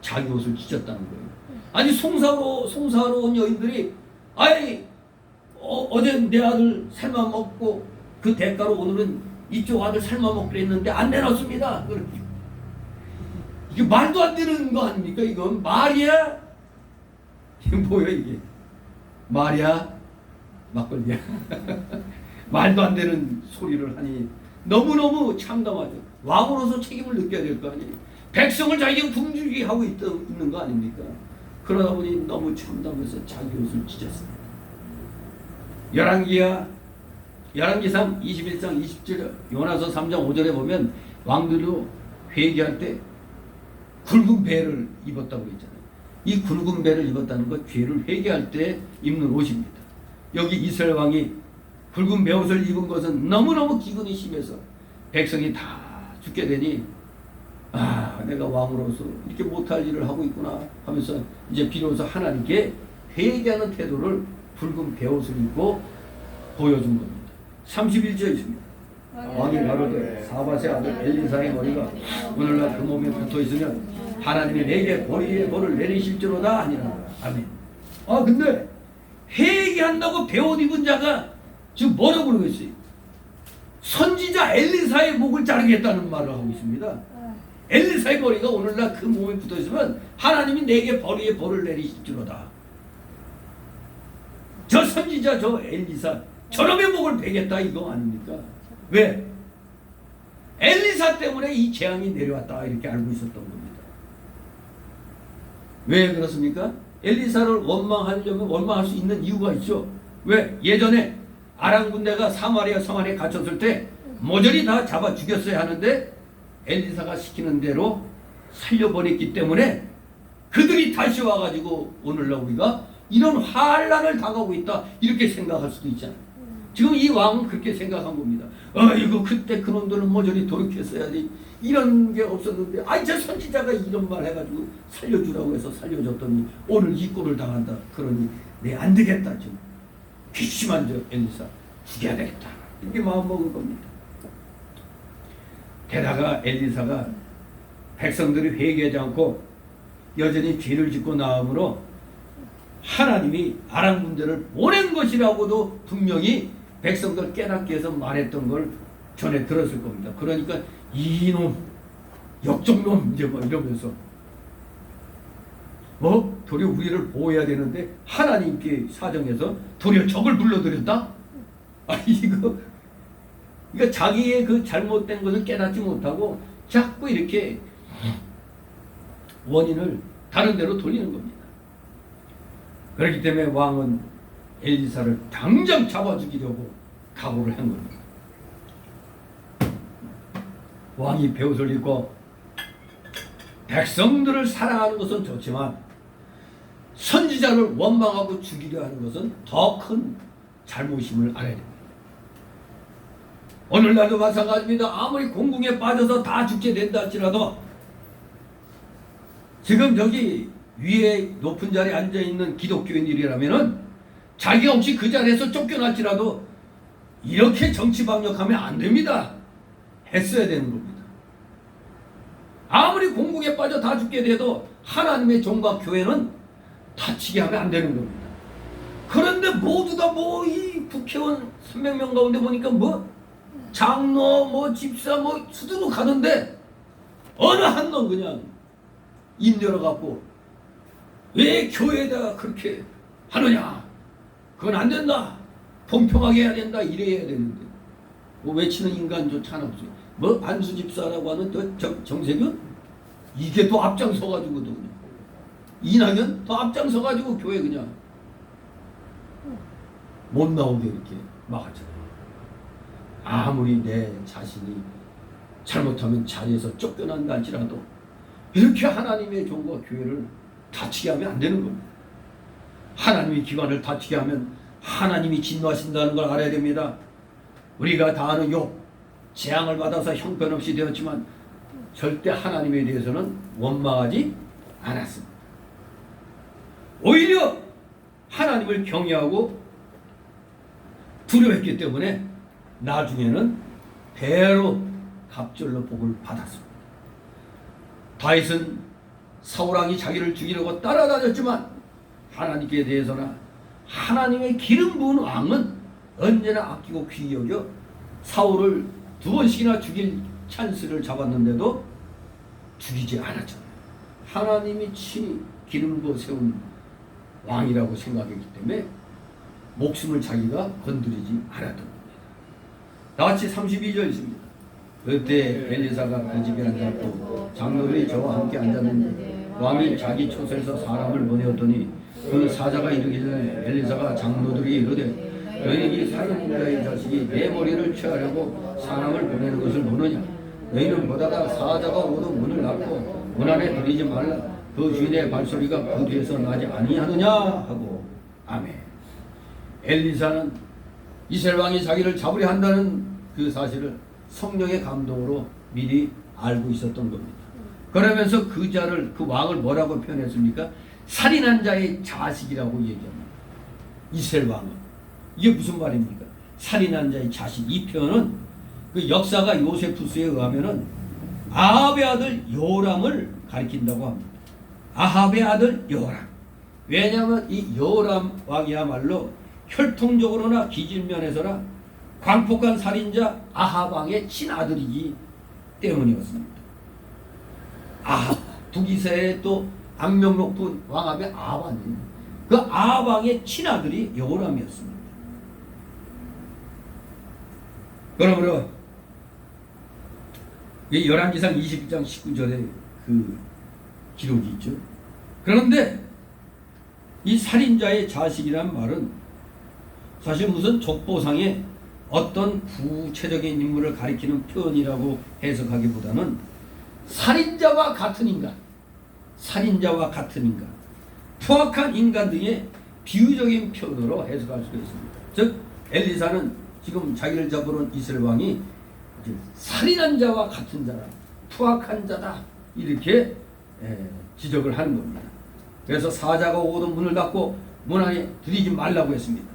자기 옷을 찢었다는 거예요. 아니 송사로운 여인들이 아니 어제 내 아들 삶아 먹고 그 대가로 오늘은 이쪽 아들 삶아 먹기로 했는데 안 내놨습니다. 이게 말도 안 되는 거 아닙니까? 이건 말이야? 이게 뭐야 이게? 말이야? 막걸리야? 말도 안 되는 소리를 하니 너무너무 참담하죠. 왕으로서 책임을 느껴야 될 거 아니에요. 백성을 자기가 굶주리게 하고 있는 거 아닙니까? 그러다 보니 너무 참담해서 자기 옷을 찢었습니다. 열왕기상 21장 20절 요나서 3장 5절에 보면 왕들도 회개할 때 굵은 배를 입었다고 했잖아요. 이 굵은 배를 입었다는 것 죄를 회개할 때 입는 옷입니다. 여기 이스라엘 왕이 굵은 배옷을 입은 것은 너무너무 기근이 심해서 백성이 다 죽게 되니 아 내가 왕으로서 이렇게 못할 일을 하고 있구나 하면서 이제 비로소 하나님께 회개하는 태도를 붉은 배옷을 입고 보여준 겁니다. 31절 있습니다. 왕이 가로되 사밧의 아들 엘리사의 머리가 오늘날 그 몸에 붙어 있으면 하나님이 내게 보리의 벌을 내리실지로다 아니라. 아멘. 아 근데 회개한다고 배옷 입은 자가 지금 뭐라고 그러고 있어요? 선지자 엘리사의 목을 자르겠다는 말을 하고 있습니다. 엘리사의 머리가 오늘날 그 몸에 붙어 있으면 하나님이 내게 보리의 벌을 내리실지로다. 저 선지자 저 엘리사 저놈의 목을 베겠다 이거 아닙니까? 왜? 엘리사 때문에 이 재앙이 내려왔다 이렇게 알고 있었던 겁니다. 왜 그렇습니까? 엘리사를 원망하려면 원망할 수 있는 이유가 있죠. 왜? 예전에 아람 군대가 사마리아 성 안에 갇혔을 때 모조리 다 잡아 죽였어야 하는데 엘리사가 시키는 대로 살려보냈기 때문에 그들이 다시 와가지고 오늘날 우리가 이런 환란을 당하고 있다 이렇게 생각할 수도 있잖아요. 지금 이 왕은 그렇게 생각한 겁니다. 이거 그때 그놈들은 모조리 돌이켰어야지. 이런 게 없었는데 저 선지자가 이런 말 해가지고 살려주라고 해서 살려줬더니 오늘 이 꼴을 당한다. 그러니 내 안 되겠다. 좀 괘씸한 저 엘리사 죽여야 되겠다. 이렇게 마음먹은 겁니다. 게다가 엘리사가 백성들이 회개하지 않고 여전히 죄를 짓고 나오므로 하나님이 아람 군대를 보낸 것이라고도 분명히 백성들 깨닫게 해서 말했던 걸 전에 들었을 겁니다. 그러니까 이놈 역적놈 이제 뭐 이러면서 도리어 우리를 보호해야 되는데 하나님께 사정해서 도리어 적을 불러들였다? 이거 자기의 그 잘못된 것을 깨닫지 못하고 자꾸 이렇게 원인을 다른 데로 돌리는 겁니다. 그렇기 때문에 왕은 엘리사를 당장 잡아 죽이려고 각오를 한 겁니다. 왕이 베옷을 입고 백성들을 사랑하는 것은 좋지만 선지자를 원망하고 죽이려 하는 것은 더 큰 잘못임을 알아야 됩니다. 오늘날도 마찬가지입니다. 아무리 공궁에 빠져서 다 죽게 된다 할지라도 지금 저기 위에 높은 자리에 앉아있는 기독교인들이라면은 자기가 혹시 그 자리에서 쫓겨날지라도 이렇게 정치방역하면 안 됩니다. 했어야 되는 겁니다. 아무리 공궁에 빠져 다 죽게 돼도 하나님의 종과 교회는 다치게 하면 안 되는 겁니다. 그런데 모두 다 이 국회의원 300명 가운데 보니까 장로 집사 수두룩 가는데 어느 한 놈 그냥 입 열어갖고 왜 교회에다가 그렇게 하느냐, 그건 안 된다, 공평하게 해야 된다 이래야 되는데 외치는 인간조차 하나 없어요. 안수 집사라고 하는 정세균 이게 또 앞장서가지고도 그냥 이낙연 더 앞장서가지고 교회 그냥 못 나오게 이렇게 막았잖아요. 아무리 내 자신이 잘못하면 자리에서 쫓겨난다 할지라도 이렇게 하나님의 종과 교회를 다치게 하면 안 되는 겁니다. 하나님의 기관을 다치게 하면 하나님이 진노하신다는 걸 알아야 됩니다. 우리가 다 아는 욥, 재앙을 받아서 형편없이 되었지만 절대 하나님에 대해서는 원망하지 않았습니다. 오히려 하나님을 경외하고 두려워했기 때문에 나중에는 배로 갑절로 복을 받았습니다. 다윗은 사울왕이 자기를 죽이려고 따라다녔지만 하나님께 대해서나 하나님의 기름 부은 왕은 언제나 아끼고 귀히 여겨 사울을 2번씩이나 죽일 찬스를 잡았는데도 죽이지 않았잖아요. 하나님이 친히 기름 부어 세운 왕이라고 생각했기 때문에 목숨을 자기가 건드리지 않았던 겁니다. 나같이 32절 있습니다. 그때 엘리사가 그 집에 앉았고 장로들이 저와 함께 앉았는데 왕이 자기 초소에서 사람을 보내었더니 그 사자가 이르기를 엘리사가 장로들이 이르되 너희는 이 사람자의 자식이 내 머리를 취하려고 사람을 보내는 것을 보느냐? 너희는 보다가 사자가 오도 문을 닫고 문 안에 들이지 말라. 그 주인의 발소리가 그 뒤에서 나지 아니하느냐 하고. 아멘. 엘리사는 이스라엘 왕이 자기를 잡으려 한다는 그 사실을 성령의 감동으로 미리 알고 있었던 겁니다. 그러면서 그 자를, 그 왕을 뭐라고 표현했습니까? 살인한 자의 자식이라고 얘기합니다. 이스라엘 왕은. 이게 무슨 말입니까? 살인한 자의 자식. 이 표현은 그 역사가 요세푸스에 의하면은 아합의 아들 요람을 가리킨다고 합니다. 아합의 아들 요람. 왜냐하면 이 요람 왕이야말로 혈통적으로나 기질면에서나 광폭한 살인자 아합 왕의 친아들이기 때문이었습니다. 아합, 북이스라엘의 또 악명 높은 왕압의 아합 아니에요. 그 아합 왕의 친아들이 요람이었습니다. 그러므로 열왕기상 21장 19절에 그 기록이 있죠. 그런데 이 살인자의 자식이란 말은 사실 무슨 족보상의 어떤 구체적인 인물을 가리키는 표현이라고 해석하기보다는 살인자와 같은 인간, 살인자와 같은 인간, 포악한 인간 등의 비유적인 표현으로 해석할 수가 있습니다. 즉 엘리사는 지금 자기를 잡으러 온 이스라엘 왕이 살인한 자와 같은 자라, 포악한 자다, 이렇게 지적을 하는 겁니다. 그래서 사자가 오고도 문을 닫고 문 안에 들이지 말라고 했습니다.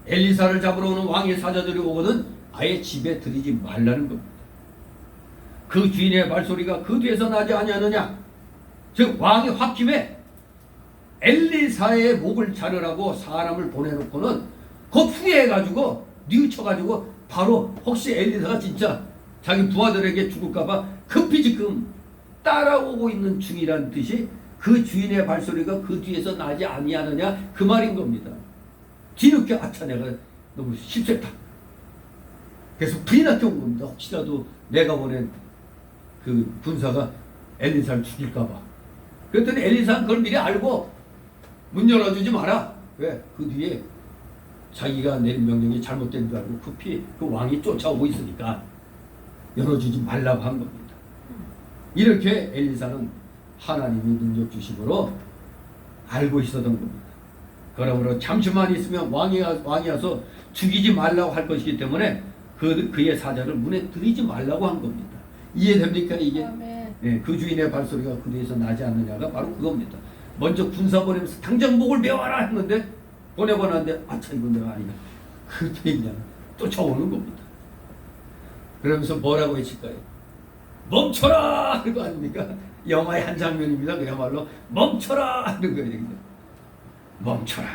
엘리사를 잡으러 오는 왕의 사자들이 오거든 아예 집에 들이지 말라는 겁니다. 그 주인의 발소리가 그 뒤에서 나지 아니하느냐, 즉 왕이 홧김에 엘리사의 목을 자르라고 사람을 보내놓고는 곧 후회해가지고 뉘우쳐가지고 바로 혹시 엘리사가 진짜 자기 부하들에게 죽을까봐 급히 지금 따라오고 있는 중이란 뜻이 그 주인의 발소리가 그 뒤에서 나지 아니하느냐 그 말인 겁니다. 뒤늦게 아차 내가 너무 실수했다. 그래서 불이 났게 온 겁니다. 혹시라도 내가 보낸 그 군사가 엘리사를 죽일까봐. 그랬더니 엘리사는 그걸 미리 알고 문 열어주지 마라. 왜? 그 뒤에 자기가 내린 명령이 잘못된 줄 알고 급히 그 왕이 쫓아오고 있으니까 열어주지 말라고 한 겁니다. 이렇게 엘리사는 하나님이 능력 주심으로 알고 있었던 겁니다. 그러므로 잠시만 있으면 왕이 와서 죽이지 말라고 할 것이기 때문에 그의 사자를 문에 들이지 말라고 한 겁니다. 이해됩니까? 이게 그 주인의 발소리가 그 뒤에서 나지 않느냐가 바로 그겁니다. 먼저 군사 보내면서 당장 목을 메워라 했는데 보내보는데 아차 이건 내가 아니냐, 그때 그냥 쫓아오는 겁니다. 그러면서 뭐라고 외칠까요? 멈춰라! 그거 아닙니까? 영화의 한 장면입니다. 그야말로 멈춰라! 하는 거예요. 멈춰라.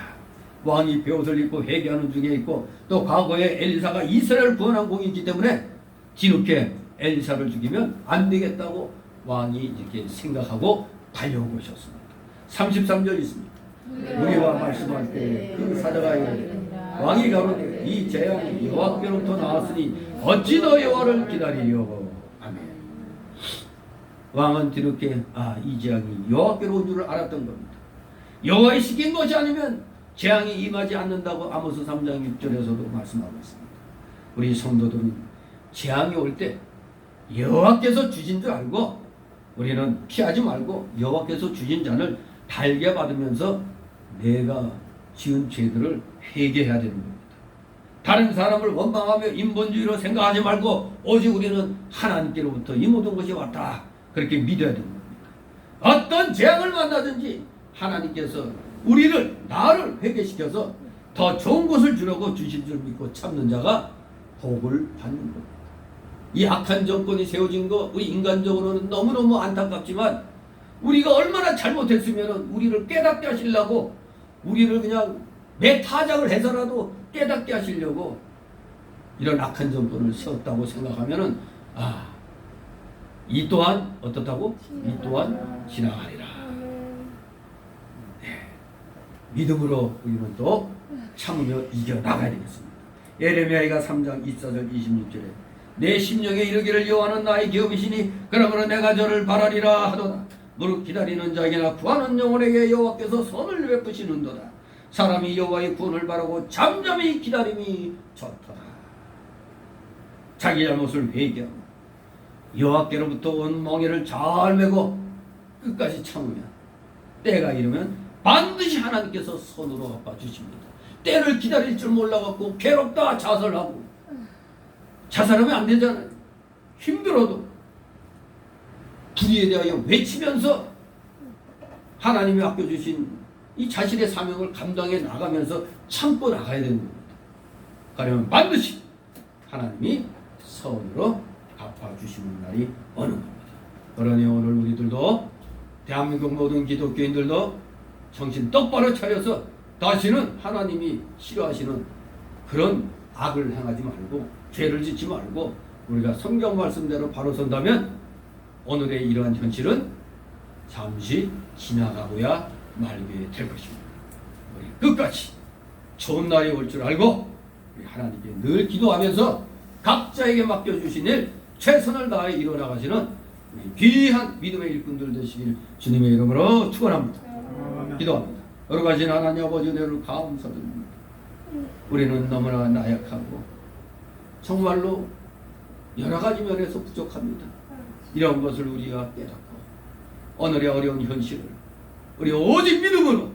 왕이 베옷을 입고 회개하는 중에 있고 또 과거에 엘리사가 이스라엘을 구원한 공이기 때문에 뒤늦게 엘리사를 죽이면 안 되겠다고 왕이 이렇게 생각하고 달려온 것이었습니다. 33절 있습니다. 우리와 말씀할 때 그 사자가 이르되 왕이 가로되 이 재앙이 여호와께로부터 나왔으니 어찌 너 여호와를 기다리려. 아멘. 왕은 뒤늦게 이 재앙이 여호와께로 온 줄을 알았던 겁니다. 여호와의 시킨 것이 아니면 재앙이 임하지 않는다고 아모스 3장 6절에서도 말씀하고 있습니다. 우리 성도들은 재앙이 올 때 여호와께서 주신 줄 알고 우리는 피하지 말고 여호와께서 주신 잔을 달게 받으면서 내가 지은 죄들을 회개해야 되는 겁니다. 다른 사람을 원망하며 인본주의로 생각하지 말고 오직 우리는 하나님께로부터 이 모든 것이 왔다, 그렇게 믿어야 되는 겁니다. 어떤 재앙을 만나든지 하나님께서 나를 회개시켜서 더 좋은 것을 주려고 주신 줄 믿고 참는 자가 복을 받는 겁니다. 이 악한 정권이 세워진 거 우리 인간적으로는 너무너무 안타깝지만 우리가 얼마나 잘못했으면 우리를 깨닫게 하시려고 우리를 그냥 매타작을 해서라도 깨닫게 하시려고 이런 악한 정권을 세웠다고 생각하면은 이 또한 어떻다고? 이 또한 지나가리라. 믿음으로 우리는 또 참으며 이겨나가야 되겠습니다. 예레미야가 3장 24절 26절에 내 심령에 이르기를 여호와는 나의 기업이시니 그러므로 내가 저를 바라리라 하도다. 무릇 기다리는 자에게나 구하는 영혼에게 여호와께서 선을 베푸시는도다. 사람이 여호와의 구원을 바라고 잠잠히 기다림이 좋도다. 자기 잘못을 회개하고 여호와께로부터 온 멍에를 잘 메고 끝까지 참으면 때가 이르면 반드시 하나님께서 손으로 갚아 주십니다. 때를 기다릴 줄 몰라갖고 괴롭다 자살하고 자살하면 안 되잖아요. 힘들어도 불의에 대하여 외치면서 하나님이 맡겨주신 이 자신의 사명을 감당해 나가면서 참고 나가야 되는 겁니다. 그러면 반드시 하나님이 선으로 갚아주시는 날이 오는 겁니다. 그러니 오늘 우리들도 대한민국 모든 기독교인들도 정신 똑바로 차려서 다시는 하나님이 싫어하시는 그런 악을 행하지 말고 죄를 짓지 말고 우리가 성경 말씀대로 바로 선다면 오늘의 이러한 현실은 잠시 지나가고야 말게 될 것입니다. 우리 끝까지 좋은 날이 올 줄 알고 우리 하나님께 늘 기도하면서 각자에게 맡겨주신 일 최선을 다해 이뤄나가시는 우리 귀한 믿음의 일꾼들 되시길 주님의 이름으로 축원합니다. 기도합니다. 여러 가지 하나님 아버지 은혜를 감사드립니다. 우리는 너무나 나약하고 정말로 여러 가지 면에서 부족합니다. 이런 것을 우리가 깨닫고 오늘의 어려운 현실을 우리 오직 믿음으로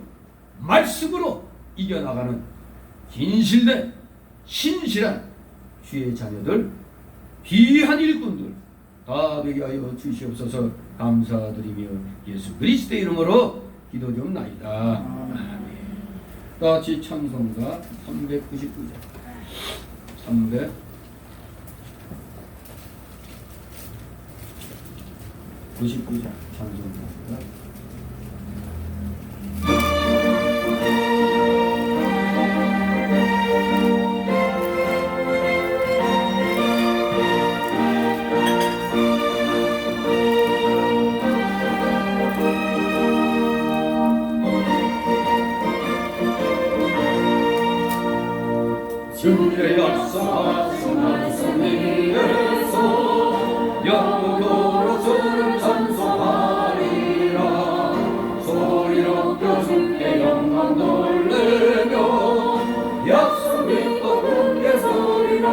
말씀으로 이겨나가는 진실된 신실한 주의 자녀들 귀한 일꾼들 다 되게 하여 주시옵소서. 감사드리며 예수 그리스도의 이름으로 기도 좀 나이다. 아멘. 다 같이 찬송가 399장 399장 찬송가입니다. 주의 약속하신 말씀이 예수 영원토록 주를 찬송하리라. 소리롭게 주께 영광 돌리며 약속 믿고 굳게 서리라.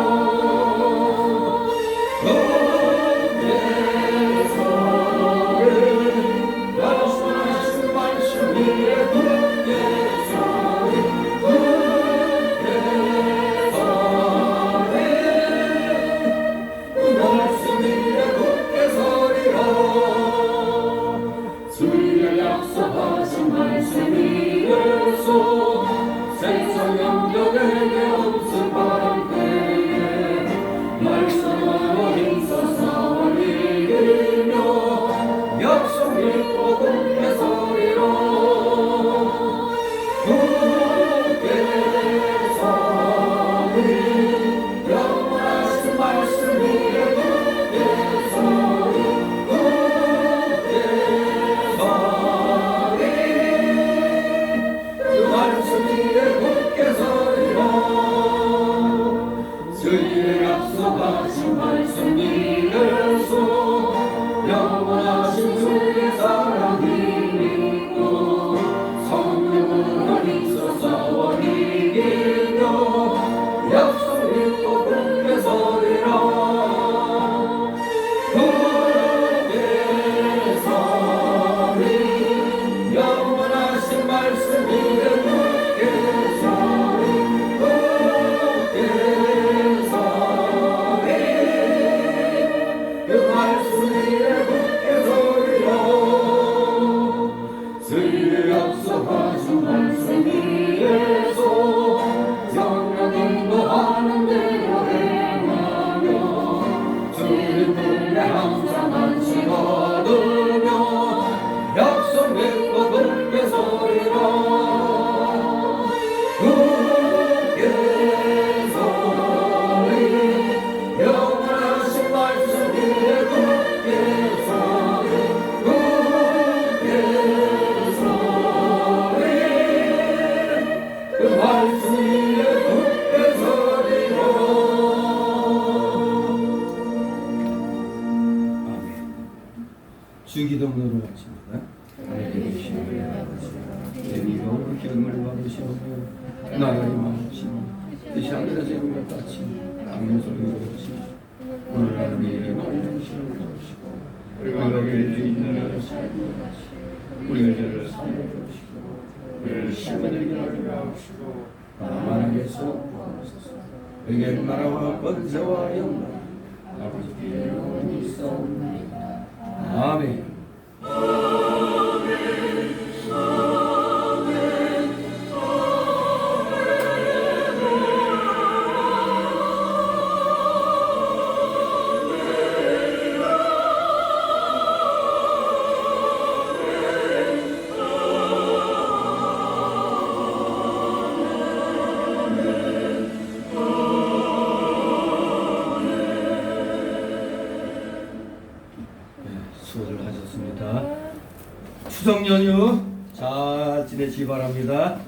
주의 소리 약속하신 말씀 위에 굳게 서리 세상 영적에게 없을 바람 때에 말씀으로 힘써서 이기며 약속 믿고 굳게 서리라. 굳게 서리 영원하신 말씀 위에 굳게 서리 굳게 서리 그 말씀 위에 굳게 서리라. 주의 약속하신 말씀 믿으소 영원하신 주의 사랑이 믿고 성령으로 힘써 싸워 이기며 약속 믿고 굳게 서리라. 굳게 서리 영원하신 말씀 위에 굳게 서리 굳게 서리 그 말씀 위에 굳게 서리라. 주의 약속하신 말씀 위에서 영영 인도하는 대로 행하며 주님 품에 항상 안식 얻으며 약속 믿고 굳게 서리라. 굳게 서리 영원하신 말씀 위에 굳게 서리 굳게 서리 그 말씀 위에 굳게 서리라. 아멘. 주기도문으로 마칩니다. 하나님 계시는 내미로 기름을 받으시오며 나라의 마음이시며 뜻이 하늘에서 이룬 것 같이 땅의 소리를 들으시고 오늘 하는 일에 너희는 시를 주시고 우리가 우리의 주인을 살고 우리의 죄를 사하여 주시고 우리를 시험에 들게 하지 마옵시고 만하게 수고하소서. 우리의 나라와 권세와 영광 아버지께 영원히 있사옵나이다. 아멘. 수고들 하셨습니다. 추석 연휴 잘 지내시기 바랍니다.